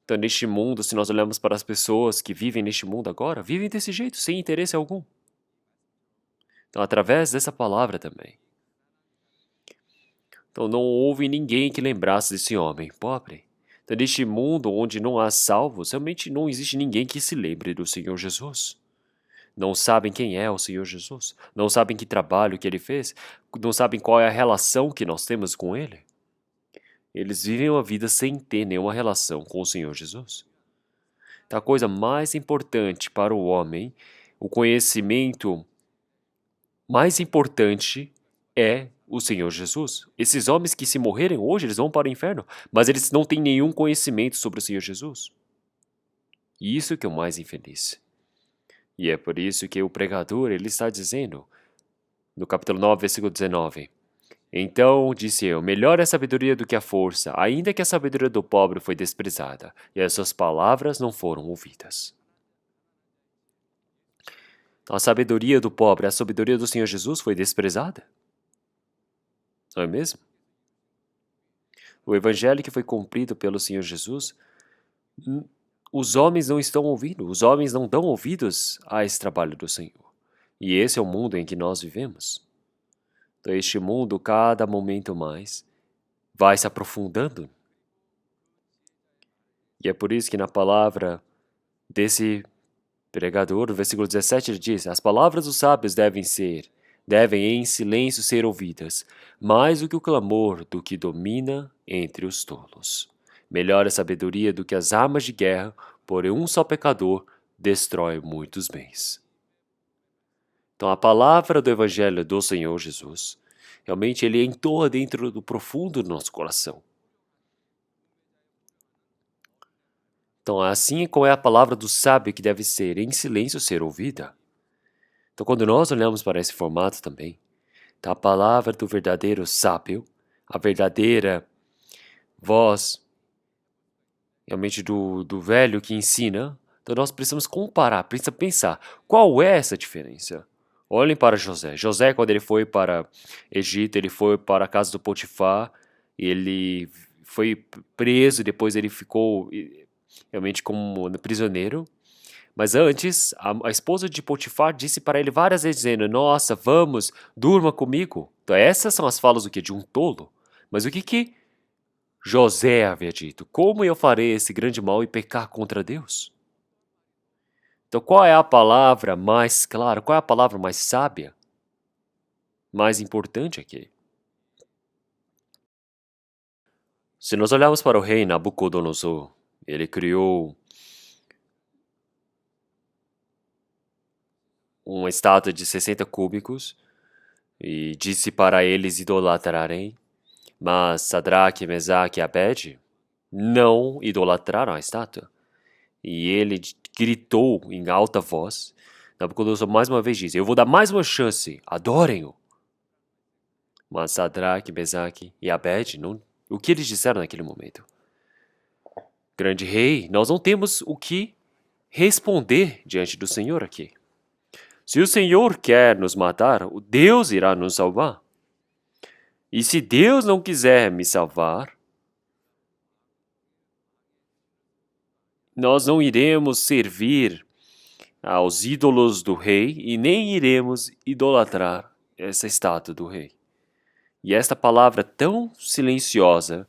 Então, neste mundo, se nós olharmos para as pessoas que vivem neste mundo agora, vivem desse jeito, sem interesse algum. Então, através dessa palavra também. Então, não houve ninguém que lembrasse desse homem pobre. Então, neste mundo onde não há salvos, realmente não existe ninguém que se lembre do Senhor Jesus. Não sabem quem é o Senhor Jesus. Não sabem que trabalho que ele fez. Não sabem qual é a relação que nós temos com ele. Eles vivem uma vida sem ter nenhuma relação com o Senhor Jesus. Então, a coisa mais importante para o homem, o conhecimento mais importante é o Senhor Jesus. Esses homens que se morrerem hoje, eles vão para o inferno, mas eles não têm nenhum conhecimento sobre o Senhor Jesus. E isso que é o mais infeliz. E é por isso que o pregador, ele está dizendo, no capítulo 9, versículo 19, Então disse eu: melhor é a sabedoria do que a força, ainda que a sabedoria do pobre foi desprezada, e as suas palavras não foram ouvidas. Então, a sabedoria do pobre, a sabedoria do Senhor Jesus foi desprezada? Não é mesmo? O evangelho que foi cumprido pelo Senhor Jesus, os homens não estão ouvindo, os homens não dão ouvidos a esse trabalho do Senhor. E esse é o mundo em que nós vivemos. Então, este mundo, cada momento mais, vai se aprofundando. E é por isso que na palavra desse pregador, no versículo 17, ele diz: as palavras dos sábios devem em silêncio ser ouvidas, mais do que o clamor do que domina entre os tolos. Melhor a sabedoria do que as armas de guerra, porém um só pecador destrói muitos bens. Então a palavra do evangelho do Senhor Jesus, realmente ele entoa dentro do profundo do nosso coração. Então assim como é a palavra do sábio que deve ser em silêncio ser ouvida. Então quando nós olhamos para esse formato também, então, a palavra do verdadeiro sábio, a verdadeira voz realmente do velho que ensina, então nós precisamos comparar, precisamos pensar, qual é essa diferença? Olhem para José. José, quando ele foi para Egito, ele foi para a casa do Potifar, ele foi preso, depois ele ficou realmente como prisioneiro. Mas antes, a esposa de Potifar disse para ele várias vezes, dizendo: nossa, vamos, durma comigo. Então essas são as falas do que? De um tolo. Mas o que José havia dito? Como eu farei esse grande mal e pecar contra Deus? Então qual é a palavra mais clara? Qual é a palavra mais sábia? Mais importante aqui? Se nós olharmos para o rei Nabucodonosor, ele criou uma estátua de 60 cúbicos e disse para eles idolatrarem, mas Sadraque, Mesaque e Abede não idolatraram a estátua. E ele gritou em alta voz. Nabucodonosor mais uma vez diz: eu vou dar mais uma chance, adorem-o. Mas Sadraque, Mesaque e Abede, o que eles disseram naquele momento? Grande rei, nós não temos o que responder diante do Senhor aqui. Se o Senhor quer nos matar, o Deus irá nos salvar. E se Deus não quiser me salvar, nós não iremos servir aos ídolos do rei e nem iremos idolatrar essa estátua do rei. E esta palavra tão silenciosa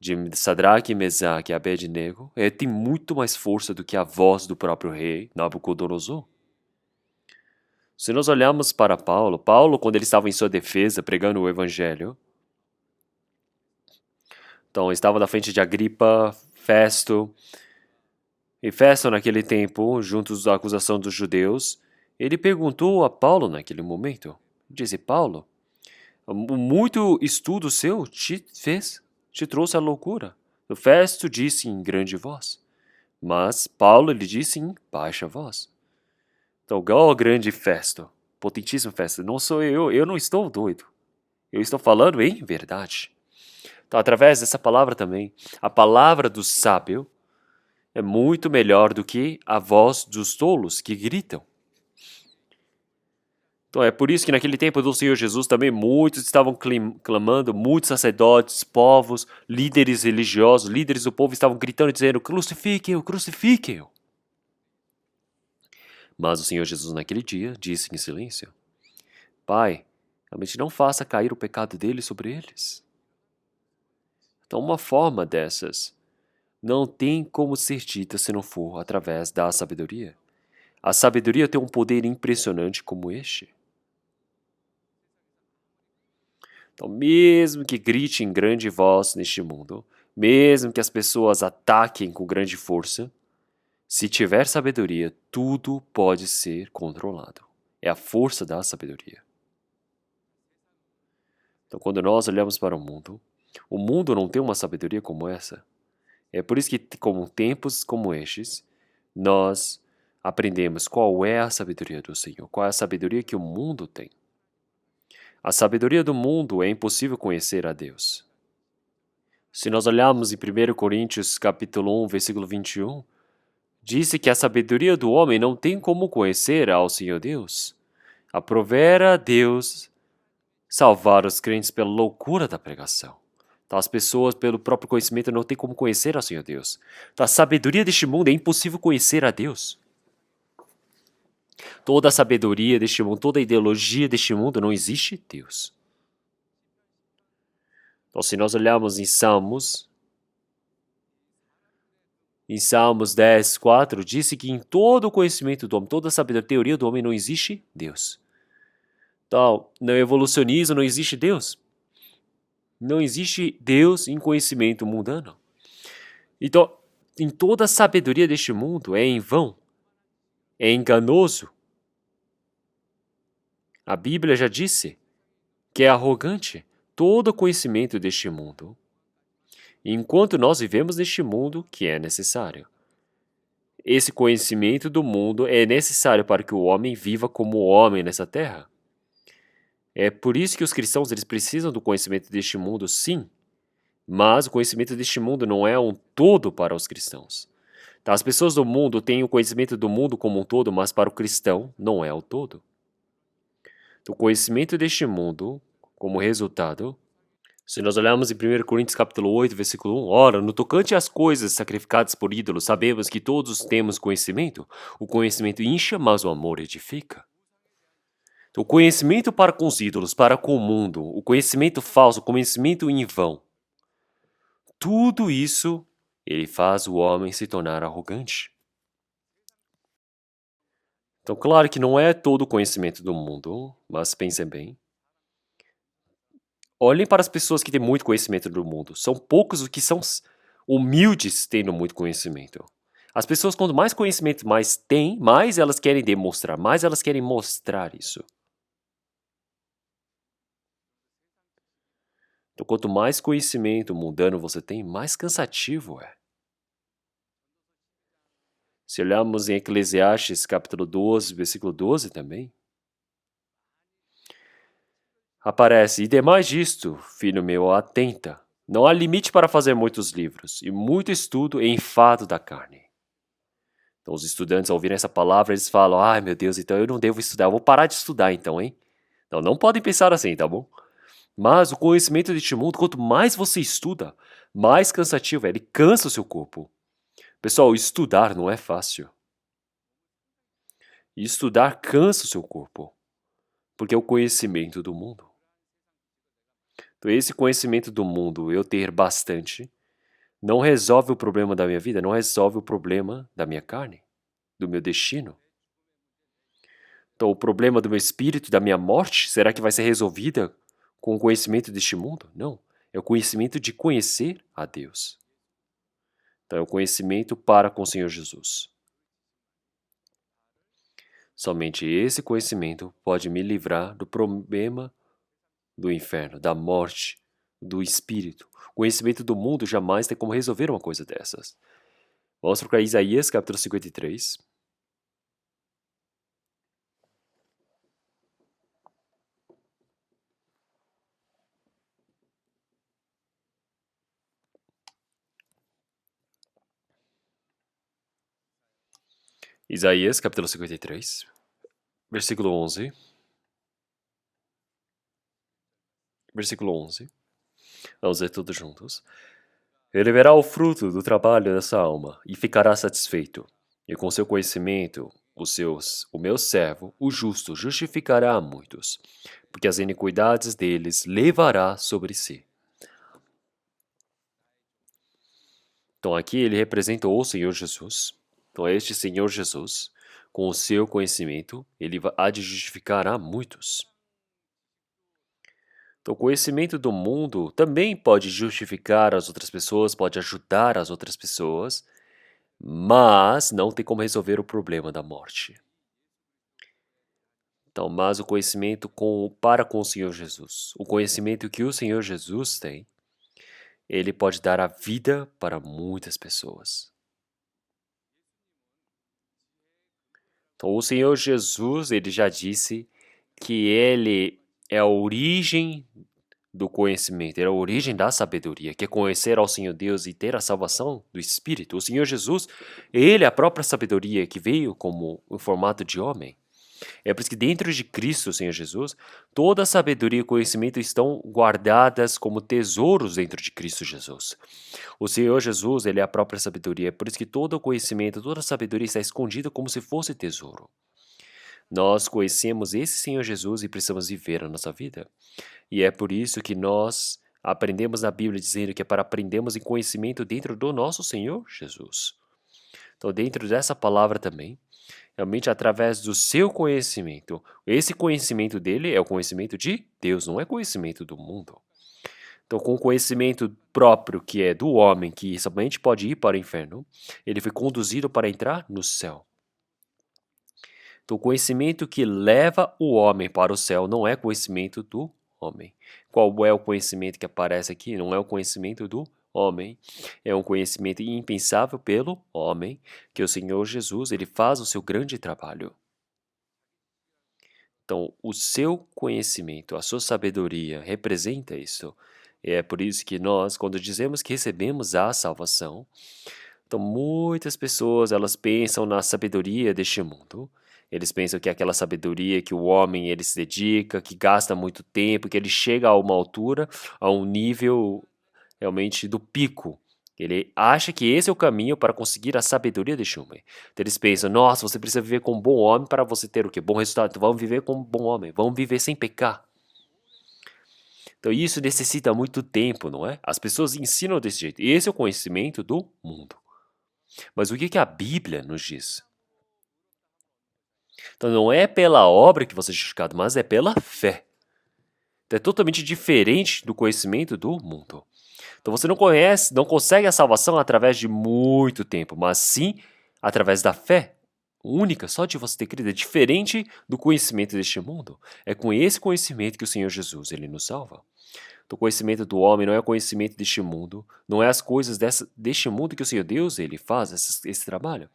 de Sadraque, Mesaque e Abednego tem muito mais força do que a voz do próprio rei Nabucodonosor. Se nós olharmos para Paulo, quando ele estava em sua defesa pregando o evangelho, então estava na frente de Agripa, Festo, e Festo naquele tempo, juntos à acusação dos judeus, ele perguntou a Paulo naquele momento, disse: Paulo, muito estudo seu te trouxe à loucura. O Festo disse em grande voz, mas Paulo ele disse em baixa voz. Então, ó grande Festo, potentíssimo Festo, não sou eu não estou doido. Eu estou falando em verdade. Então, através dessa palavra também, a palavra do sábio é muito melhor do que a voz dos tolos que gritam. Então é por isso que naquele tempo do Senhor Jesus também muitos estavam clamando, muitos sacerdotes, povos, líderes religiosos, líderes do povo estavam gritando e dizendo: crucifiquem-o, crucifiquem-o. Mas o Senhor Jesus naquele dia disse em silêncio: Pai, realmente não faça cair o pecado deles sobre eles. Então uma forma dessas não tem como ser dita se não for através da sabedoria. A sabedoria tem um poder impressionante como este. Então, mesmo que grite em grande voz neste mundo, mesmo que as pessoas ataquem com grande força, se tiver sabedoria, tudo pode ser controlado. É a força da sabedoria. Então, quando nós olhamos para o mundo não tem uma sabedoria como essa. É por isso que, como tempos como estes, nós aprendemos qual é a sabedoria do Senhor, qual é a sabedoria que o mundo tem. A sabedoria do mundo é impossível conhecer a Deus. Se nós olharmos em 1 Coríntios capítulo 1, versículo 21, disse que a sabedoria do homem não tem como conhecer ao Senhor Deus. Aprovera a Deus salvar os crentes pela loucura da pregação. Então, as pessoas, pelo próprio conhecimento, não têm como conhecer ao Senhor Deus. Então, a sabedoria deste mundo é impossível conhecer a Deus. Toda a sabedoria deste mundo, toda a ideologia deste mundo, não existe Deus. Então, se nós olharmos em Salmos 10, 4, disse que em todo o conhecimento do homem, toda a sabedoria, teoria do homem, não existe Deus. Então, no evolucionismo não existe Deus. Não existe Deus em conhecimento mundano. Então, em toda a sabedoria deste mundo é em vão, é enganoso. A Bíblia já disse que é arrogante todo o conhecimento deste mundo, enquanto nós vivemos neste mundo que é necessário. Esse conhecimento do mundo é necessário para que o homem viva como homem nessa terra. É por isso que os cristãos eles precisam do conhecimento deste mundo, sim, mas o conhecimento deste mundo não é um todo para os cristãos. Tá? As pessoas do mundo têm o conhecimento do mundo como um todo, mas para o cristão não é o todo. O conhecimento deste mundo, como resultado, se nós olharmos em 1 Coríntios capítulo 8, versículo 1, ora, no tocante às coisas sacrificadas por ídolos, sabemos que todos temos conhecimento. O conhecimento incha, mas o amor edifica. O conhecimento para com os ídolos, para com o mundo, o conhecimento falso, o conhecimento em vão. Tudo isso, ele faz o homem se tornar arrogante. Então, claro que não é todo o conhecimento do mundo, mas pensem bem. Olhem para as pessoas que têm muito conhecimento do mundo. São poucos os que são humildes tendo muito conhecimento. As pessoas, quanto mais conhecimento mais têm, mais elas querem demonstrar, mais elas querem mostrar isso. Então, quanto mais conhecimento mundano você tem, mais cansativo é. Se olharmos em Eclesiastes capítulo 12, versículo 12 também, aparece, e demais disto, filho meu, atenta, não há limite para fazer muitos livros, e muito estudo e enfado da carne. Então os estudantes, ao ouvirem essa palavra, eles falam, ai meu Deus, então eu não devo estudar, eu vou parar de estudar então, hein? Então não podem pensar assim, tá bom? Mas o conhecimento deste mundo, quanto mais você estuda, mais cansativo é, ele cansa o seu corpo. Pessoal, estudar não é fácil. E estudar cansa o seu corpo, porque é o conhecimento do mundo. Então esse conhecimento do mundo, eu ter bastante, não resolve o problema da minha vida, não resolve o problema da minha carne, do meu destino. Então o problema do meu espírito, da minha morte, será que vai ser resolvida com o conhecimento deste mundo? Não. É o conhecimento de conhecer a Deus. Então é o conhecimento para com o Senhor Jesus. Somente esse conhecimento pode me livrar do problema do inferno, da morte, do espírito. O conhecimento do mundo jamais tem como resolver uma coisa dessas. Vamos para Isaías capítulo 53. Isaías capítulo 53, versículo 11. Versículo 11. Vamos ler todos juntos. Ele verá o fruto do trabalho dessa alma e ficará satisfeito. E com seu conhecimento, o meu servo, o justo, justificará a muitos, porque as iniquidades deles levará sobre si. Então aqui ele representa o Senhor Jesus. Então este Senhor Jesus, com o seu conhecimento, ele há de justificar a muitos. Então, o conhecimento do mundo também pode justificar as outras pessoas, pode ajudar as outras pessoas, mas não tem como resolver o problema da morte. Então, mas o conhecimento para com o Senhor Jesus, o conhecimento que o Senhor Jesus tem, ele pode dar a vida para muitas pessoas. Então, o Senhor Jesus, ele já disse que ele é a origem do conhecimento, é a origem da sabedoria, que é conhecer ao Senhor Deus e ter a salvação do Espírito. O Senhor Jesus, Ele é a própria sabedoria que veio como em formato de homem. É por isso que dentro de Cristo, Senhor Jesus, toda a sabedoria e conhecimento estão guardadas como tesouros dentro de Cristo Jesus. O Senhor Jesus, Ele é a própria sabedoria. É por isso que todo o conhecimento, toda a sabedoria está escondida como se fosse tesouro. Nós conhecemos esse Senhor Jesus e precisamos viver a nossa vida. E é por isso que nós aprendemos na Bíblia dizendo que é para aprendermos em conhecimento dentro do nosso Senhor Jesus. Então, dentro dessa palavra também, realmente através do seu conhecimento, esse conhecimento dele é o conhecimento de Deus, não é conhecimento do mundo. Então, com o conhecimento próprio que é do homem, que somente pode ir para o inferno, ele foi conduzido para entrar no céu. Então, o conhecimento que leva o homem para o céu não é conhecimento do homem. Qual é o conhecimento que aparece aqui? Não é o conhecimento do homem. É um conhecimento impensável pelo homem, que o Senhor Jesus ele faz o seu grande trabalho. Então, o seu conhecimento, a sua sabedoria representa isso. É por isso que nós, quando dizemos que recebemos a salvação, então muitas pessoas elas pensam na sabedoria deste mundo. Eles pensam que é aquela sabedoria que o homem ele se dedica, que gasta muito tempo, que ele chega a uma altura, a um nível realmente do pico. Ele acha que esse é o caminho para conseguir a sabedoria deste homem. Então eles pensam, nossa, você precisa viver como um bom homem para você ter o quê? Bom resultado. Então vamos viver como um bom homem, vamos viver sem pecar. Então isso necessita muito tempo, não é? As pessoas ensinam desse jeito. Esse é o conhecimento do mundo. Mas o que que a Bíblia nos diz? Então não é pela obra que você é justificado, mas é pela fé. Então, é totalmente diferente do conhecimento do mundo. Então você não conhece, não consegue a salvação através de muito tempo, mas sim através da fé única, só de você ter crido. É diferente do conhecimento deste mundo. É com esse conhecimento que o Senhor Jesus ele nos salva. Então, o conhecimento do homem não é o conhecimento deste mundo, não é as coisas deste mundo que o Senhor Deus ele faz esse trabalho.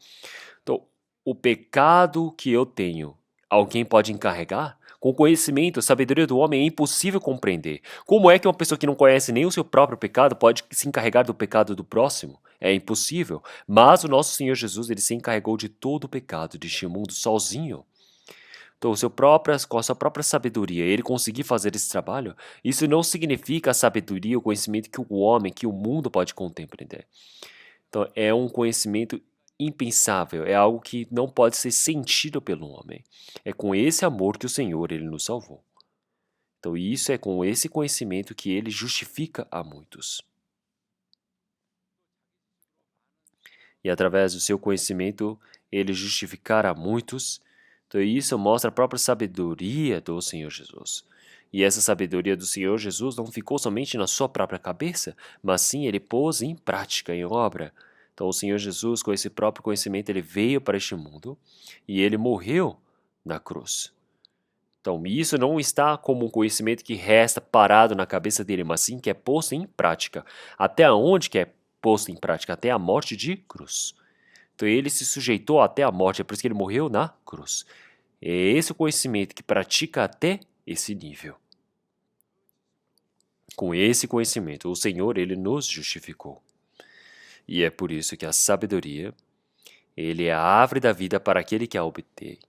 Então, o pecado que eu tenho, alguém pode encarregar? Com o conhecimento, a sabedoria do homem é impossível compreender. Como é que uma pessoa que não conhece nem o seu próprio pecado pode se encarregar do pecado do próximo? É impossível. Mas o nosso Senhor Jesus, ele se encarregou de todo o pecado deste mundo sozinho. Então, com a sua própria sabedoria, ele conseguir fazer esse trabalho, isso não significa a sabedoria, o conhecimento que o homem, que o mundo pode compreender. Então, é um conhecimento impensável, é algo que não pode ser sentido pelo homem. É com esse amor que o Senhor ele nos salvou. Então, isso é com esse conhecimento que ele justifica a muitos. E através do seu conhecimento, ele justificará muitos. Então, isso mostra a própria sabedoria do Senhor Jesus. E essa sabedoria do Senhor Jesus não ficou somente na sua própria cabeça, mas sim ele pôs em prática, em obra. Então, o Senhor Jesus, com esse próprio conhecimento, ele veio para este mundo e ele morreu na cruz. Então, isso não está como um conhecimento que resta parado na cabeça dele, mas sim que é posto em prática. Até onde que é posto em prática? Até a morte de cruz. Então, ele se sujeitou até a morte, é por isso que ele morreu na cruz. É esse o conhecimento que pratica até esse nível. Com esse conhecimento, o Senhor, ele nos justificou. E é por isso que a sabedoria, ele é a árvore da vida para aquele que a obtém.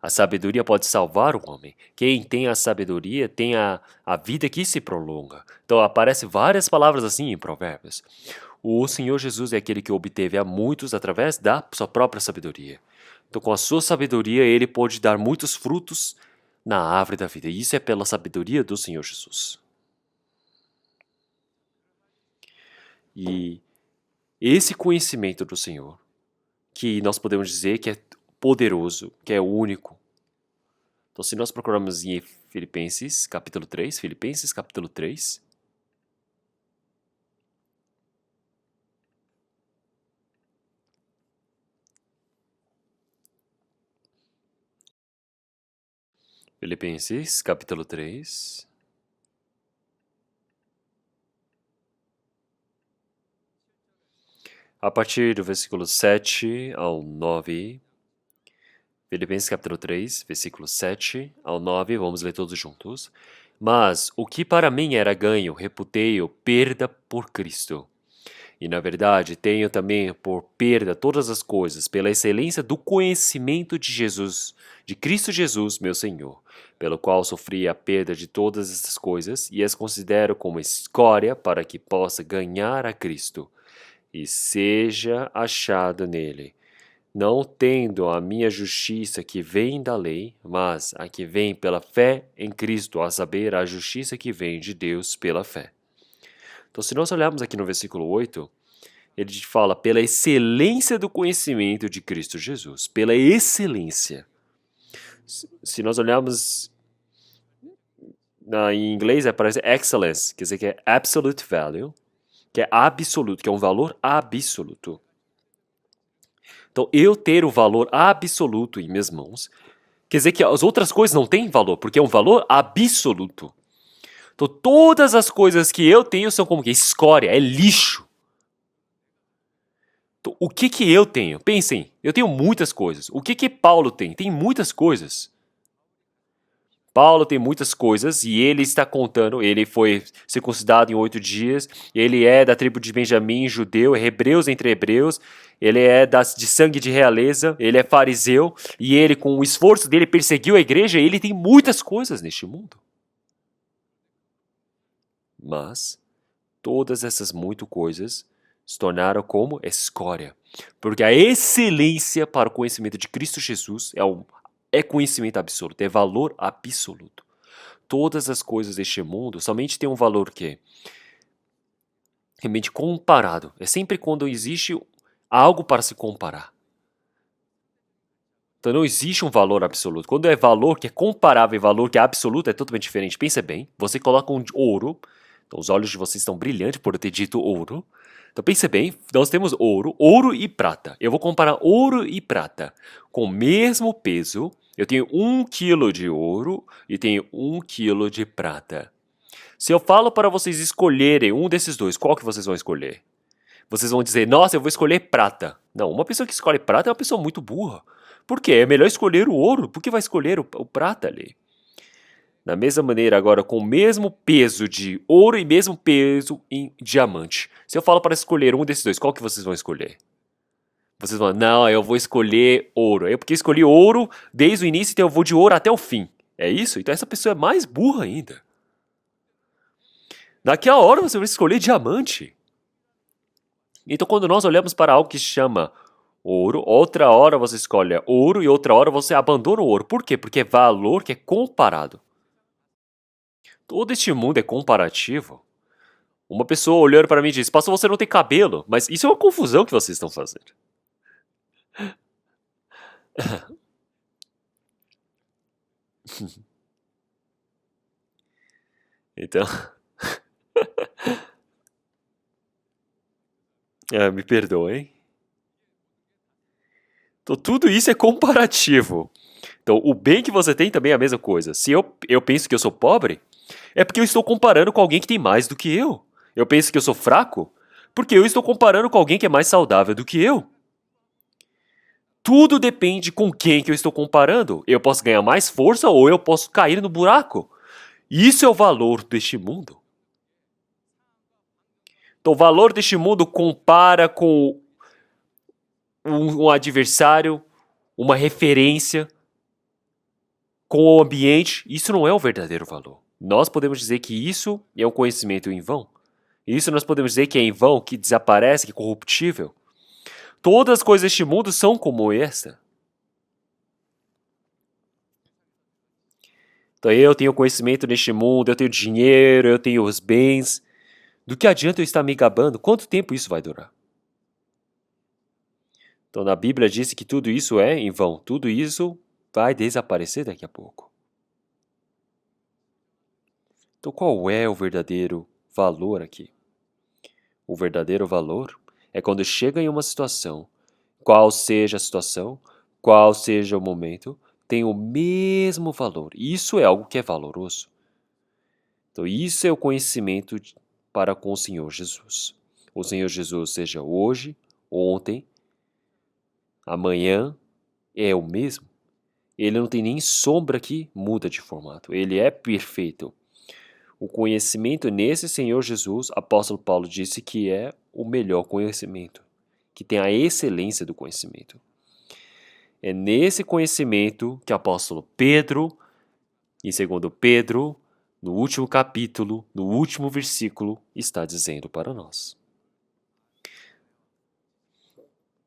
A sabedoria pode salvar o homem. Quem tem a sabedoria tem a vida que se prolonga. Então, aparecem várias palavras assim em Provérbios. O Senhor Jesus é aquele que obteve a muitos através da sua própria sabedoria. Então, com a sua sabedoria, ele pode dar muitos frutos na árvore da vida. E isso é pela sabedoria do Senhor Jesus. E esse conhecimento do Senhor, que nós podemos dizer que é poderoso, que é único. Então, se nós procurarmos em Filipenses capítulo 3, Filipenses capítulo 3, Filipenses capítulo 3, a partir do versículo 7 ao 9, Filipenses capítulo 3, versículos 7 ao 9, vamos ler todos juntos. Mas o que para mim era ganho, reputei-o perda por Cristo. E na verdade tenho também por perda todas as coisas, pela excelência do conhecimento de Jesus, de Cristo Jesus, meu Senhor, pelo qual sofri a perda de todas essas coisas e as considero como escória para que possa ganhar a Cristo e seja achado nele, não tendo a minha justiça que vem da lei, mas a que vem pela fé em Cristo, a saber, a justiça que vem de Deus pela fé. Então, se nós olharmos aqui no versículo 8, ele fala pela excelência do conhecimento de Cristo Jesus, pela excelência. Se nós olharmos em inglês, aparece excellence, quer dizer que é absolute value, que é absoluto, que é um valor absoluto. Então, eu ter o valor absoluto em minhas mãos, quer dizer que as outras coisas não têm valor, porque é um valor absoluto. Então, todas as coisas que eu tenho são como que escória, é lixo. Então, o que eu tenho? Pensem, eu tenho muitas coisas. O que Paulo tem? Tem muitas coisas. Paulo tem muitas coisas e ele está contando, ele foi circuncidado em 8 dias, ele é da tribo de Benjamim, judeu, é hebreus entre hebreus, ele é de sangue de realeza, ele é fariseu, e ele com o esforço dele perseguiu a igreja, e ele tem muitas coisas neste mundo. Mas todas essas muitas coisas se tornaram como escória, porque a excelência para o conhecimento de Cristo Jesus é conhecimento absoluto, é valor absoluto. Todas as coisas deste mundo somente têm um valor que é realmente comparado. É sempre quando existe algo para se comparar. Então não existe um valor absoluto. Quando é valor que é comparável e valor que é absoluto, é totalmente diferente. Pensa bem, você coloca um ouro, então os olhos de vocês estão brilhantes por eu ter dito ouro. Então pense bem, nós temos ouro e prata. Eu vou comparar ouro e prata com o mesmo peso. Eu tenho 1 quilo de ouro e tenho 1 quilo de prata. Se eu falo para vocês escolherem um desses dois, qual que vocês vão escolher? Vocês vão dizer, nossa, eu vou escolher prata. Não, uma pessoa que escolhe prata é uma pessoa muito burra. Por quê? É melhor escolher o ouro. Por que vai escolher o prata ali? Da mesma maneira, agora, com o mesmo peso de ouro e mesmo peso em diamante. Se eu falo para escolher um desses dois, qual que vocês vão escolher? Vocês vão, não, eu vou escolher ouro. É porque eu escolhi ouro desde o início, então eu vou de ouro até o fim. É isso? Então essa pessoa é mais burra ainda. Naquela hora você vai escolher diamante. Então quando nós olhamos para algo que se chama ouro, outra hora você escolhe ouro e outra hora você abandona o ouro. Por quê? Porque é valor que é comparado. Todo este mundo é comparativo. Uma pessoa olhando para mim e diz, pastor, você não tem cabelo. Mas isso é uma confusão que vocês estão fazendo. Então... me perdoem. Então tudo isso é comparativo. Então o bem que você tem também é a mesma coisa. Se eu penso que eu sou pobre, é porque eu estou comparando com alguém que tem mais do que eu. Eu penso que eu sou fraco, porque eu estou comparando com alguém que é mais saudável do que eu. Tudo depende com quem que eu estou comparando. Eu posso ganhar mais força ou eu posso cair no buraco. Isso é o valor deste mundo. Então o valor deste mundo compara com um adversário, uma referência, com o ambiente. Isso não é o verdadeiro valor. Nós podemos dizer que isso é um conhecimento em vão. Isso nós podemos dizer que é em vão, que desaparece, que é corruptível. Todas as coisas deste mundo são como essa. Então eu tenho conhecimento neste mundo, eu tenho dinheiro, eu tenho os bens. Do que adianta eu estar me gabando? Quanto tempo isso vai durar? Então na Bíblia diz que tudo isso é em vão. Tudo isso vai desaparecer daqui a pouco. Então qual é o verdadeiro valor aqui? O verdadeiro valor é quando chega em uma situação, qual seja a situação, qual seja o momento, tem o mesmo valor. Isso é algo que é valoroso. Então isso é o conhecimento para com o Senhor Jesus. O Senhor Jesus seja hoje, ontem, amanhã, é o mesmo. Ele não tem nem sombra que muda de formato. Ele é perfeito. O conhecimento nesse Senhor Jesus, apóstolo Paulo disse que é o melhor conhecimento, que tem a excelência do conhecimento. É nesse conhecimento que o apóstolo Pedro, em 2 Pedro, no último capítulo, no último versículo, está dizendo para nós.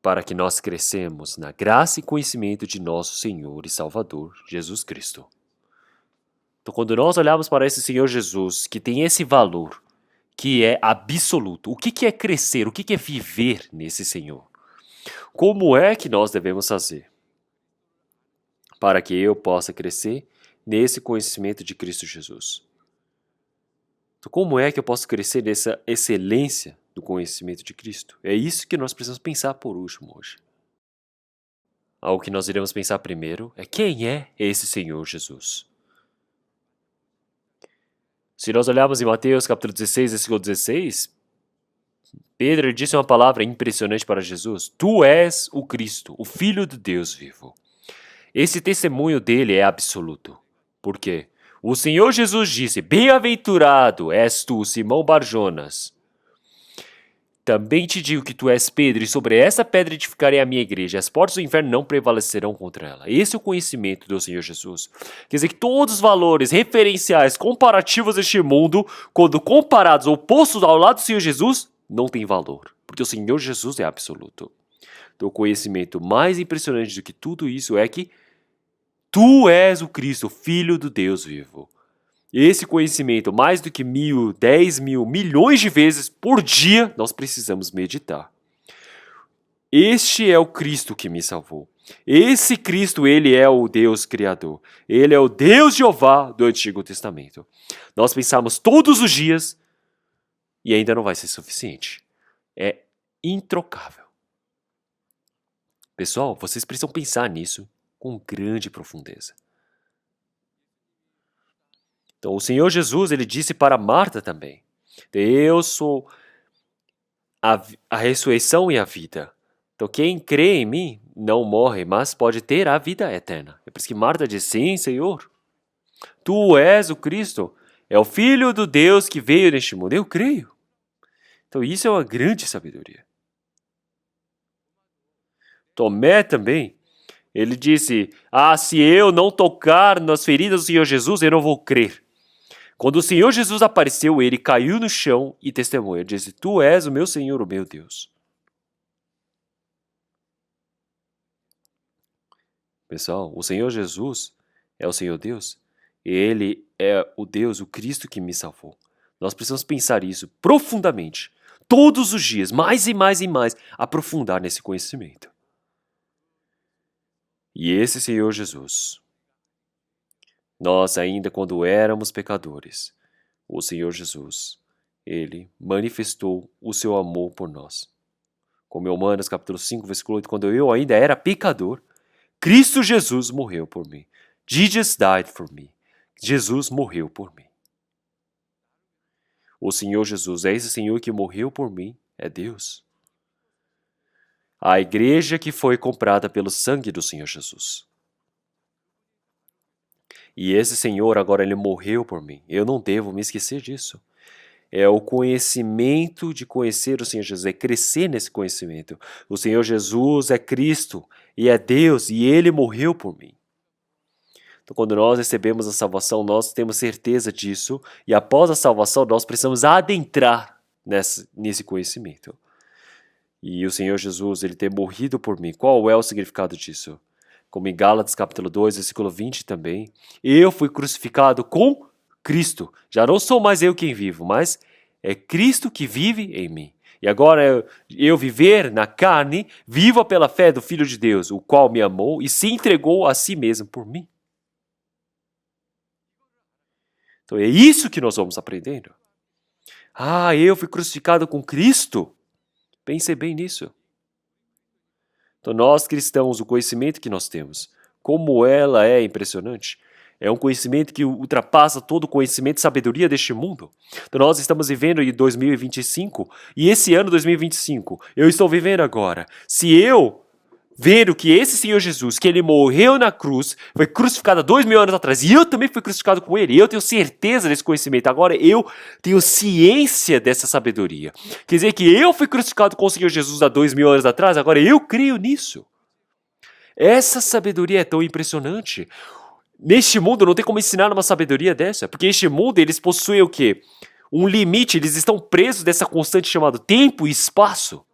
Para que nós crescemos na graça e conhecimento de nosso Senhor e Salvador, Jesus Cristo. Então, quando nós olhamos para esse Senhor Jesus, que tem esse valor, que é absoluto, o que é crescer, o que é viver nesse Senhor? Como é que nós devemos fazer para que eu possa crescer nesse conhecimento de Cristo Jesus? Então, como é que eu posso crescer nessa excelência do conhecimento de Cristo? É isso que nós precisamos pensar por último hoje. Algo que nós iremos pensar primeiro é quem é esse Senhor Jesus. Se nós olharmos em Mateus capítulo 16, versículo 16, Pedro disse uma palavra impressionante para Jesus. Tu és o Cristo, o Filho de Deus vivo. Esse testemunho dele é absoluto. Por quê? O Senhor Jesus disse, bem-aventurado és tu, Simão Barjonas. Também te digo que tu és Pedro, e sobre essa pedra edificarei a minha igreja. As portas do inferno não prevalecerão contra ela. Esse é o conhecimento do Senhor Jesus. Quer dizer que todos os valores referenciais comparativos deste mundo, quando comparados ou postos ao lado do Senhor Jesus, não tem valor. Porque o Senhor Jesus é absoluto. Então, o conhecimento mais impressionante do que tudo isso é que tu és o Cristo, Filho do Deus vivo. Esse conhecimento, mais do que 1.000, 10.000, milhões de vezes por dia, nós precisamos meditar. Este é o Cristo que me salvou. Esse Cristo, ele é o Deus Criador. Ele é o Deus Jeová do Antigo Testamento. Nós pensamos todos os dias e ainda não vai ser suficiente. É introcável. Pessoal, vocês precisam pensar nisso com grande profundeza. Então, o Senhor Jesus, ele disse para Marta também, eu sou a ressurreição e a vida. Então, quem crê em mim não morre, mas pode ter a vida eterna. É por isso que Marta disse, sim, Senhor, tu és o Cristo, é o Filho do Deus que veio neste mundo. Eu creio. Então, isso é uma grande sabedoria. Tomé também, ele disse, se eu não tocar nas feridas do Senhor Jesus, eu não vou crer. Quando o Senhor Jesus apareceu, ele caiu no chão e testemunha. Disse, tu és o meu Senhor, o meu Deus. Pessoal, o Senhor Jesus é o Senhor Deus. Ele é o Deus, o Cristo que me salvou. Nós precisamos pensar isso profundamente. Todos os dias, mais e mais e mais, aprofundar nesse conhecimento. E esse Senhor Jesus, nós ainda quando éramos pecadores, o Senhor Jesus, ele manifestou o seu amor por nós. Como em Romanos capítulo 5, versículo 8, quando eu ainda era pecador, Cristo Jesus morreu por mim. Jesus died for me. Jesus morreu por mim. O Senhor Jesus é esse Senhor que morreu por mim, é Deus. A igreja que foi comprada pelo sangue do Senhor Jesus. E esse Senhor agora ele morreu por mim. Eu não devo me esquecer disso. É o conhecimento de conhecer o Senhor Jesus, é crescer nesse conhecimento. O Senhor Jesus é Cristo e é Deus e Ele morreu por mim. Então, quando nós recebemos a salvação, nós temos certeza disso e após a salvação nós precisamos adentrar nesse conhecimento. E o Senhor Jesus, Ele ter morrido por mim, qual é o significado disso? Como em Gálatas capítulo 2, versículo 20 também, eu fui crucificado com Cristo. Já não sou mais eu quem vivo, mas é Cristo que vive em mim. E agora eu viver na carne, viva pela fé do Filho de Deus, o qual me amou e se entregou a si mesmo por mim. Então é isso que nós vamos aprendendo. Eu fui crucificado com Cristo. Pense bem nisso. Então nós cristãos, o conhecimento que nós temos, como ela é impressionante, é um conhecimento que ultrapassa todo o conhecimento e sabedoria deste mundo. Então nós estamos vivendo em 2025 e esse ano 2025, eu estou vivendo agora. Se eu vendo que esse Senhor Jesus, que ele morreu na cruz, foi crucificado há 2000 anos atrás, e eu também fui crucificado com ele, e eu tenho certeza desse conhecimento, agora eu tenho ciência dessa sabedoria. Quer dizer que eu fui crucificado com o Senhor Jesus há 2000 anos atrás, agora eu creio nisso. Essa sabedoria é tão impressionante. Neste mundo não tem como ensinar uma sabedoria dessa, porque este mundo eles possuem o quê? Um limite, eles estão presos dessa constante chamada tempo e espaço.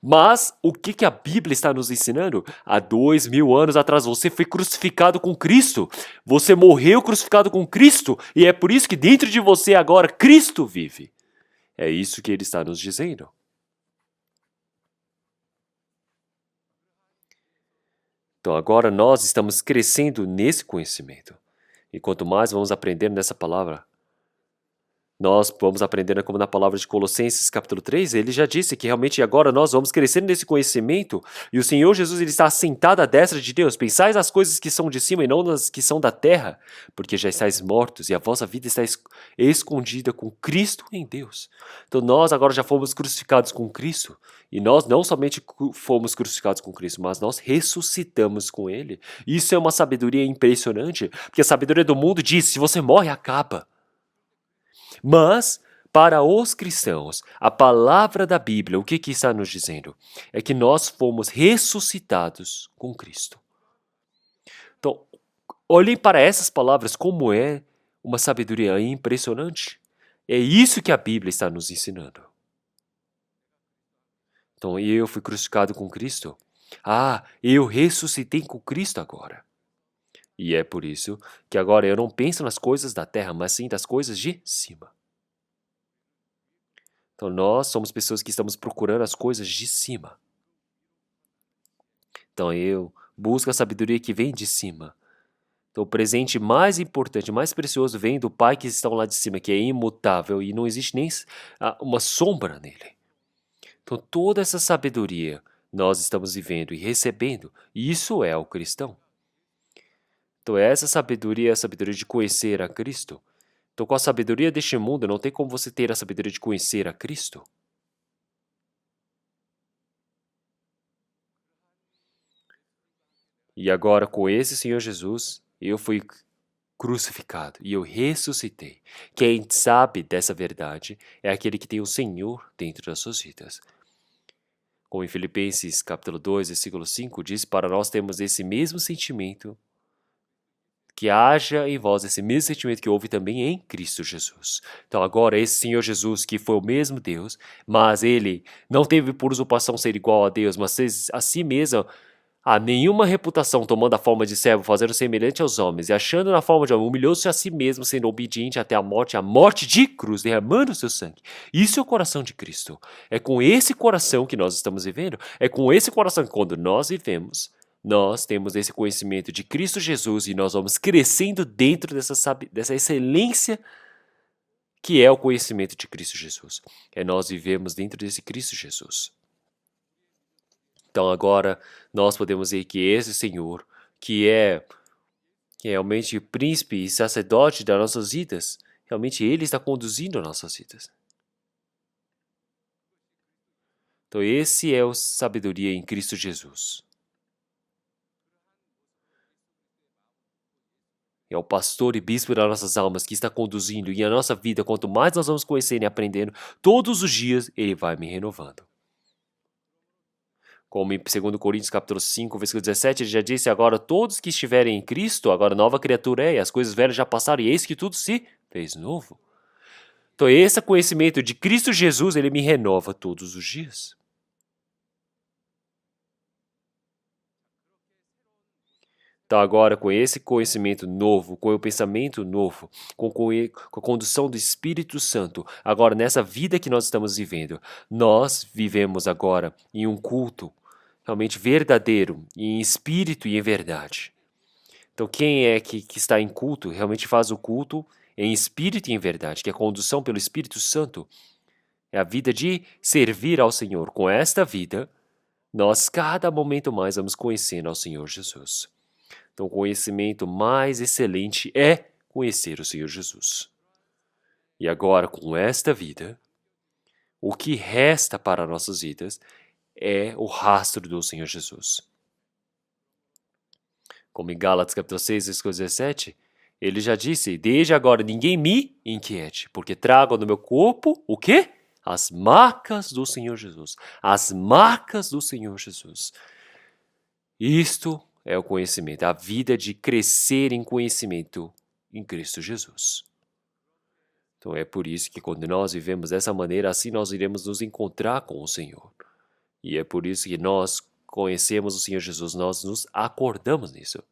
Mas o que a Bíblia está nos ensinando? Há 2000 anos atrás você foi crucificado com Cristo. Você morreu crucificado com Cristo. E é por isso que dentro de você agora Cristo vive. É isso que ele está nos dizendo. Então agora nós estamos crescendo nesse conhecimento. E quanto mais vamos aprendendo nessa palavra, nós vamos aprendendo como na palavra de Colossenses capítulo 3, ele já disse que realmente agora nós vamos crescendo nesse conhecimento e o Senhor Jesus ele está assentado à destra de Deus. Pensais nas coisas que são de cima e não nas que são da terra, porque já estáis mortos e a vossa vida está escondida com Cristo em Deus. Então nós agora já fomos crucificados com Cristo e nós não somente fomos crucificados com Cristo, mas nós ressuscitamos com Ele. Isso é uma sabedoria impressionante, porque a sabedoria do mundo diz, se você morre, acaba. Mas, para os cristãos, a palavra da Bíblia, o que está nos dizendo? É que nós fomos ressuscitados com Cristo. Então, olhem para essas palavras como é uma sabedoria impressionante. É isso que a Bíblia está nos ensinando. Então, eu fui crucificado com Cristo. Eu ressuscitei com Cristo agora. E é por isso que agora eu não penso nas coisas da terra, mas sim das coisas de cima. Então nós somos pessoas que estamos procurando as coisas de cima. Então eu busco a sabedoria que vem de cima. Então o presente mais importante, mais precioso vem do Pai que está lá de cima, que é imutável e não existe nem uma sombra nele. Então toda essa sabedoria nós estamos vivendo e recebendo, e isso é o cristão. Então essa sabedoria é a sabedoria de conhecer a Cristo. Então com a sabedoria deste mundo não tem como você ter a sabedoria de conhecer a Cristo. E agora com esse Senhor Jesus, eu fui crucificado e eu ressuscitei. Quem sabe dessa verdade é aquele que tem o Senhor dentro das suas vidas. Como em Filipenses capítulo 2, versículo 5, diz, para nós temos esse mesmo sentimento, que haja em vós esse mesmo sentimento que houve também em Cristo Jesus. Então agora esse Senhor Jesus, que foi o mesmo Deus, mas ele não teve por usurpação ser igual a Deus, mas fez a si mesmo a nenhuma reputação, tomando a forma de servo, fazendo semelhante aos homens, e achando na forma de homem, humilhou-se a si mesmo, sendo obediente até a morte de cruz, derramando o seu sangue. Isso é o coração de Cristo. É com esse coração que nós estamos vivendo. É com esse coração que quando nós vivemos, nós temos esse conhecimento de Cristo Jesus e nós vamos crescendo dentro dessa excelência que é o conhecimento de Cristo Jesus. É nós vivemos dentro desse Cristo Jesus. Então agora nós podemos ver que esse Senhor, que é realmente príncipe e sacerdote das nossas vidas, realmente Ele está conduzindo as nossas vidas. Então esse é a sabedoria em Cristo Jesus. É o pastor e bispo das nossas almas que está conduzindo e a nossa vida, quanto mais nós vamos conhecendo e aprendendo, todos os dias Ele vai me renovando. Como em 2 Coríntios capítulo 5, versículo 17, ele já disse, agora todos que estiverem em Cristo, agora nova criatura é, e as coisas velhas já passaram, e eis que tudo se fez novo. Então esse conhecimento de Cristo Jesus, ele me renova todos os dias. Então agora com esse conhecimento novo, com o pensamento novo, com a condução do Espírito Santo, agora nessa vida que nós estamos vivendo, nós vivemos agora em um culto realmente verdadeiro, em espírito e em verdade. Então quem é que está em culto, realmente faz o culto em espírito e em verdade, que é a condução pelo Espírito Santo, é a vida de servir ao Senhor. Com esta vida, nós cada momento mais vamos conhecendo ao Senhor Jesus. Então, o conhecimento mais excelente é conhecer o Senhor Jesus. E agora, com esta vida, o que resta para nossas vidas é o rastro do Senhor Jesus. Como em Gálatas capítulo 6, versículo 17, ele já disse, desde agora ninguém me inquiete, porque trago no meu corpo o quê? As marcas do Senhor Jesus. As marcas do Senhor Jesus. Isto é o conhecimento, a vida de crescer em conhecimento em Cristo Jesus. Então é por isso que quando nós vivemos dessa maneira, assim nós iremos nos encontrar com o Senhor. E é por isso que nós conhecemos o Senhor Jesus, nós nos acordamos nisso.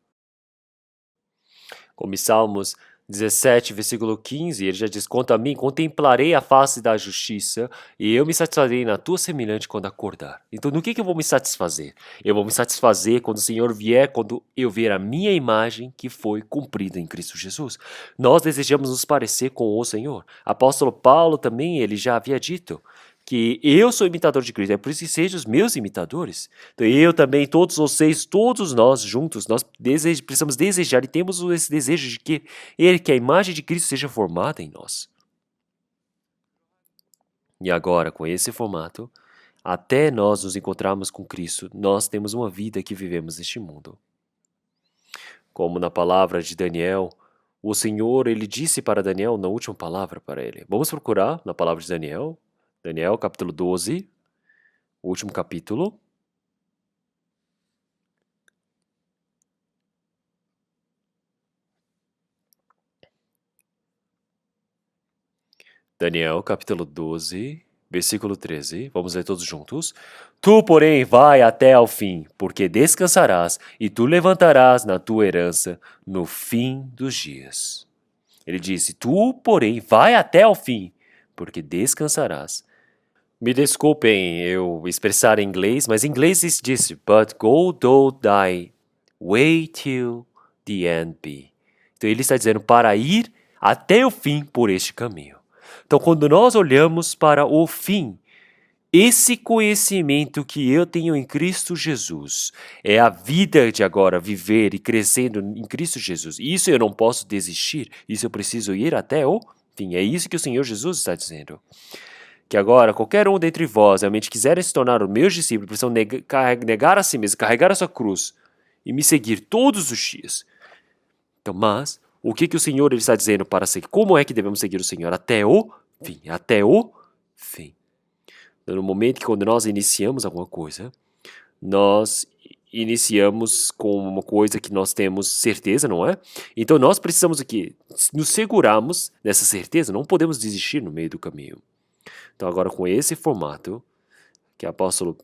Como em Salmos 17, versículo 15, ele já diz, quanto a mim, contemplarei a face da justiça e eu me satisfarei na tua semelhante quando acordar. Então, no que eu vou me satisfazer? Eu vou me satisfazer quando o Senhor vier, quando eu ver a minha imagem que foi cumprida em Cristo Jesus. Nós desejamos nos parecer com o Senhor. Apóstolo Paulo também, ele já havia dito que eu sou imitador de Cristo, é por isso que sejam os meus imitadores. Então eu também, todos vocês, todos nós juntos, nós precisamos desejar e temos esse desejo de que a imagem de Cristo seja formada em nós. E agora, com esse formato, até nós nos encontrarmos com Cristo, nós temos uma vida que vivemos neste mundo. Como na palavra de Daniel, o Senhor, ele disse para Daniel na última palavra para ele. Vamos procurar na palavra de Daniel. Daniel, capítulo 12, último capítulo. Daniel, capítulo 12, versículo 13. Vamos ler todos juntos. Tu, porém, vai até ao fim, porque descansarás, e tu levantarás na tua herança no fim dos dias. Ele disse, tu, porém, vai até ao fim, porque descansarás. Me desculpem eu expressar em inglês, mas em inglês disse, but go do thy way till the end be. Então ele está dizendo para ir até o fim por este caminho. Então quando nós olhamos para o fim, esse conhecimento que eu tenho em Cristo Jesus é a vida de agora viver e crescendo em Cristo Jesus. Isso eu não posso desistir, isso eu preciso ir até o fim. É isso que o Senhor Jesus está dizendo. Que agora, qualquer um dentre vós realmente quiser se tornar o meu discípulo, precisam negar a si mesmo, carregar a sua cruz e me seguir todos os dias. Então, mas, o que o Senhor ele está dizendo para seguir? Como é que devemos seguir o Senhor? Até o fim. Até o fim. Então, no momento que quando nós iniciamos alguma coisa, nós iniciamos com uma coisa que nós temos certeza, não é? Então, nós precisamos aqui nos segurarmos nessa certeza, não podemos desistir no meio do caminho. Então agora com esse formato, que o apóstolo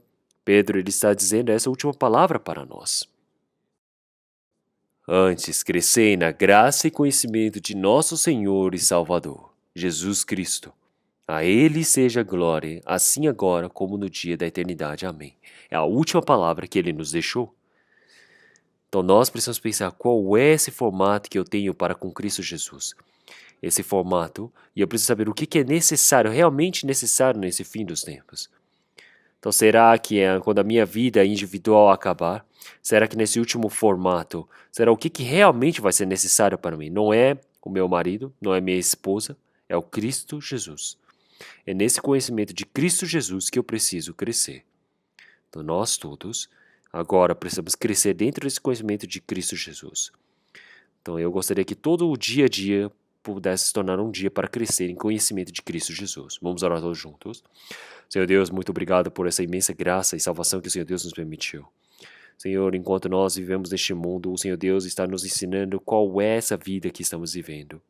Pedro ele está dizendo essa última palavra para nós. Antes, crescei na graça e conhecimento de nosso Senhor e Salvador, Jesus Cristo. A Ele seja glória, assim agora como no dia da eternidade. Amém. É a última palavra que Ele nos deixou. Então nós precisamos pensar qual é esse formato que eu tenho para com Cristo Jesus. Esse formato, e eu preciso saber o que é necessário, realmente necessário nesse fim dos tempos. Então será que quando a minha vida individual acabar, será que nesse último formato, será o que realmente vai ser necessário para mim? Não é o meu marido, não é minha esposa, é o Cristo Jesus. É nesse conhecimento de Cristo Jesus que eu preciso crescer. Então nós todos, agora precisamos crescer dentro desse conhecimento de Cristo Jesus. Então eu gostaria que todo o dia a dia pudesse se tornar um dia para crescer em conhecimento de Cristo Jesus. Vamos orar todos juntos. Senhor Deus, muito obrigado por essa imensa graça e salvação que o Senhor Deus nos permitiu. Senhor, enquanto nós vivemos neste mundo, o Senhor Deus está nos ensinando qual é essa vida que estamos vivendo.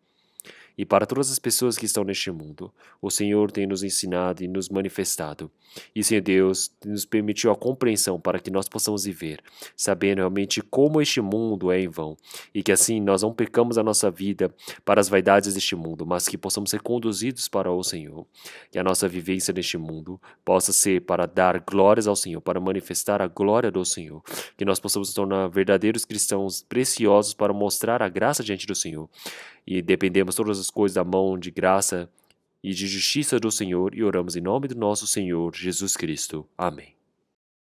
E para todas as pessoas que estão neste mundo, o Senhor tem nos ensinado e nos manifestado. E, Senhor Deus, nos permitiu a compreensão para que nós possamos viver, sabendo realmente como este mundo é em vão. E que assim nós não percamos a nossa vida para as vaidades deste mundo, mas que possamos ser conduzidos para o Senhor. Que a nossa vivência neste mundo possa ser para dar glórias ao Senhor, para manifestar a glória do Senhor. Que nós possamos nos tornar verdadeiros cristãos preciosos para mostrar a graça diante do Senhor. E dependemos todas as coisas da mão de graça e de justiça do Senhor e oramos em nome do nosso Senhor Jesus Cristo. Amém.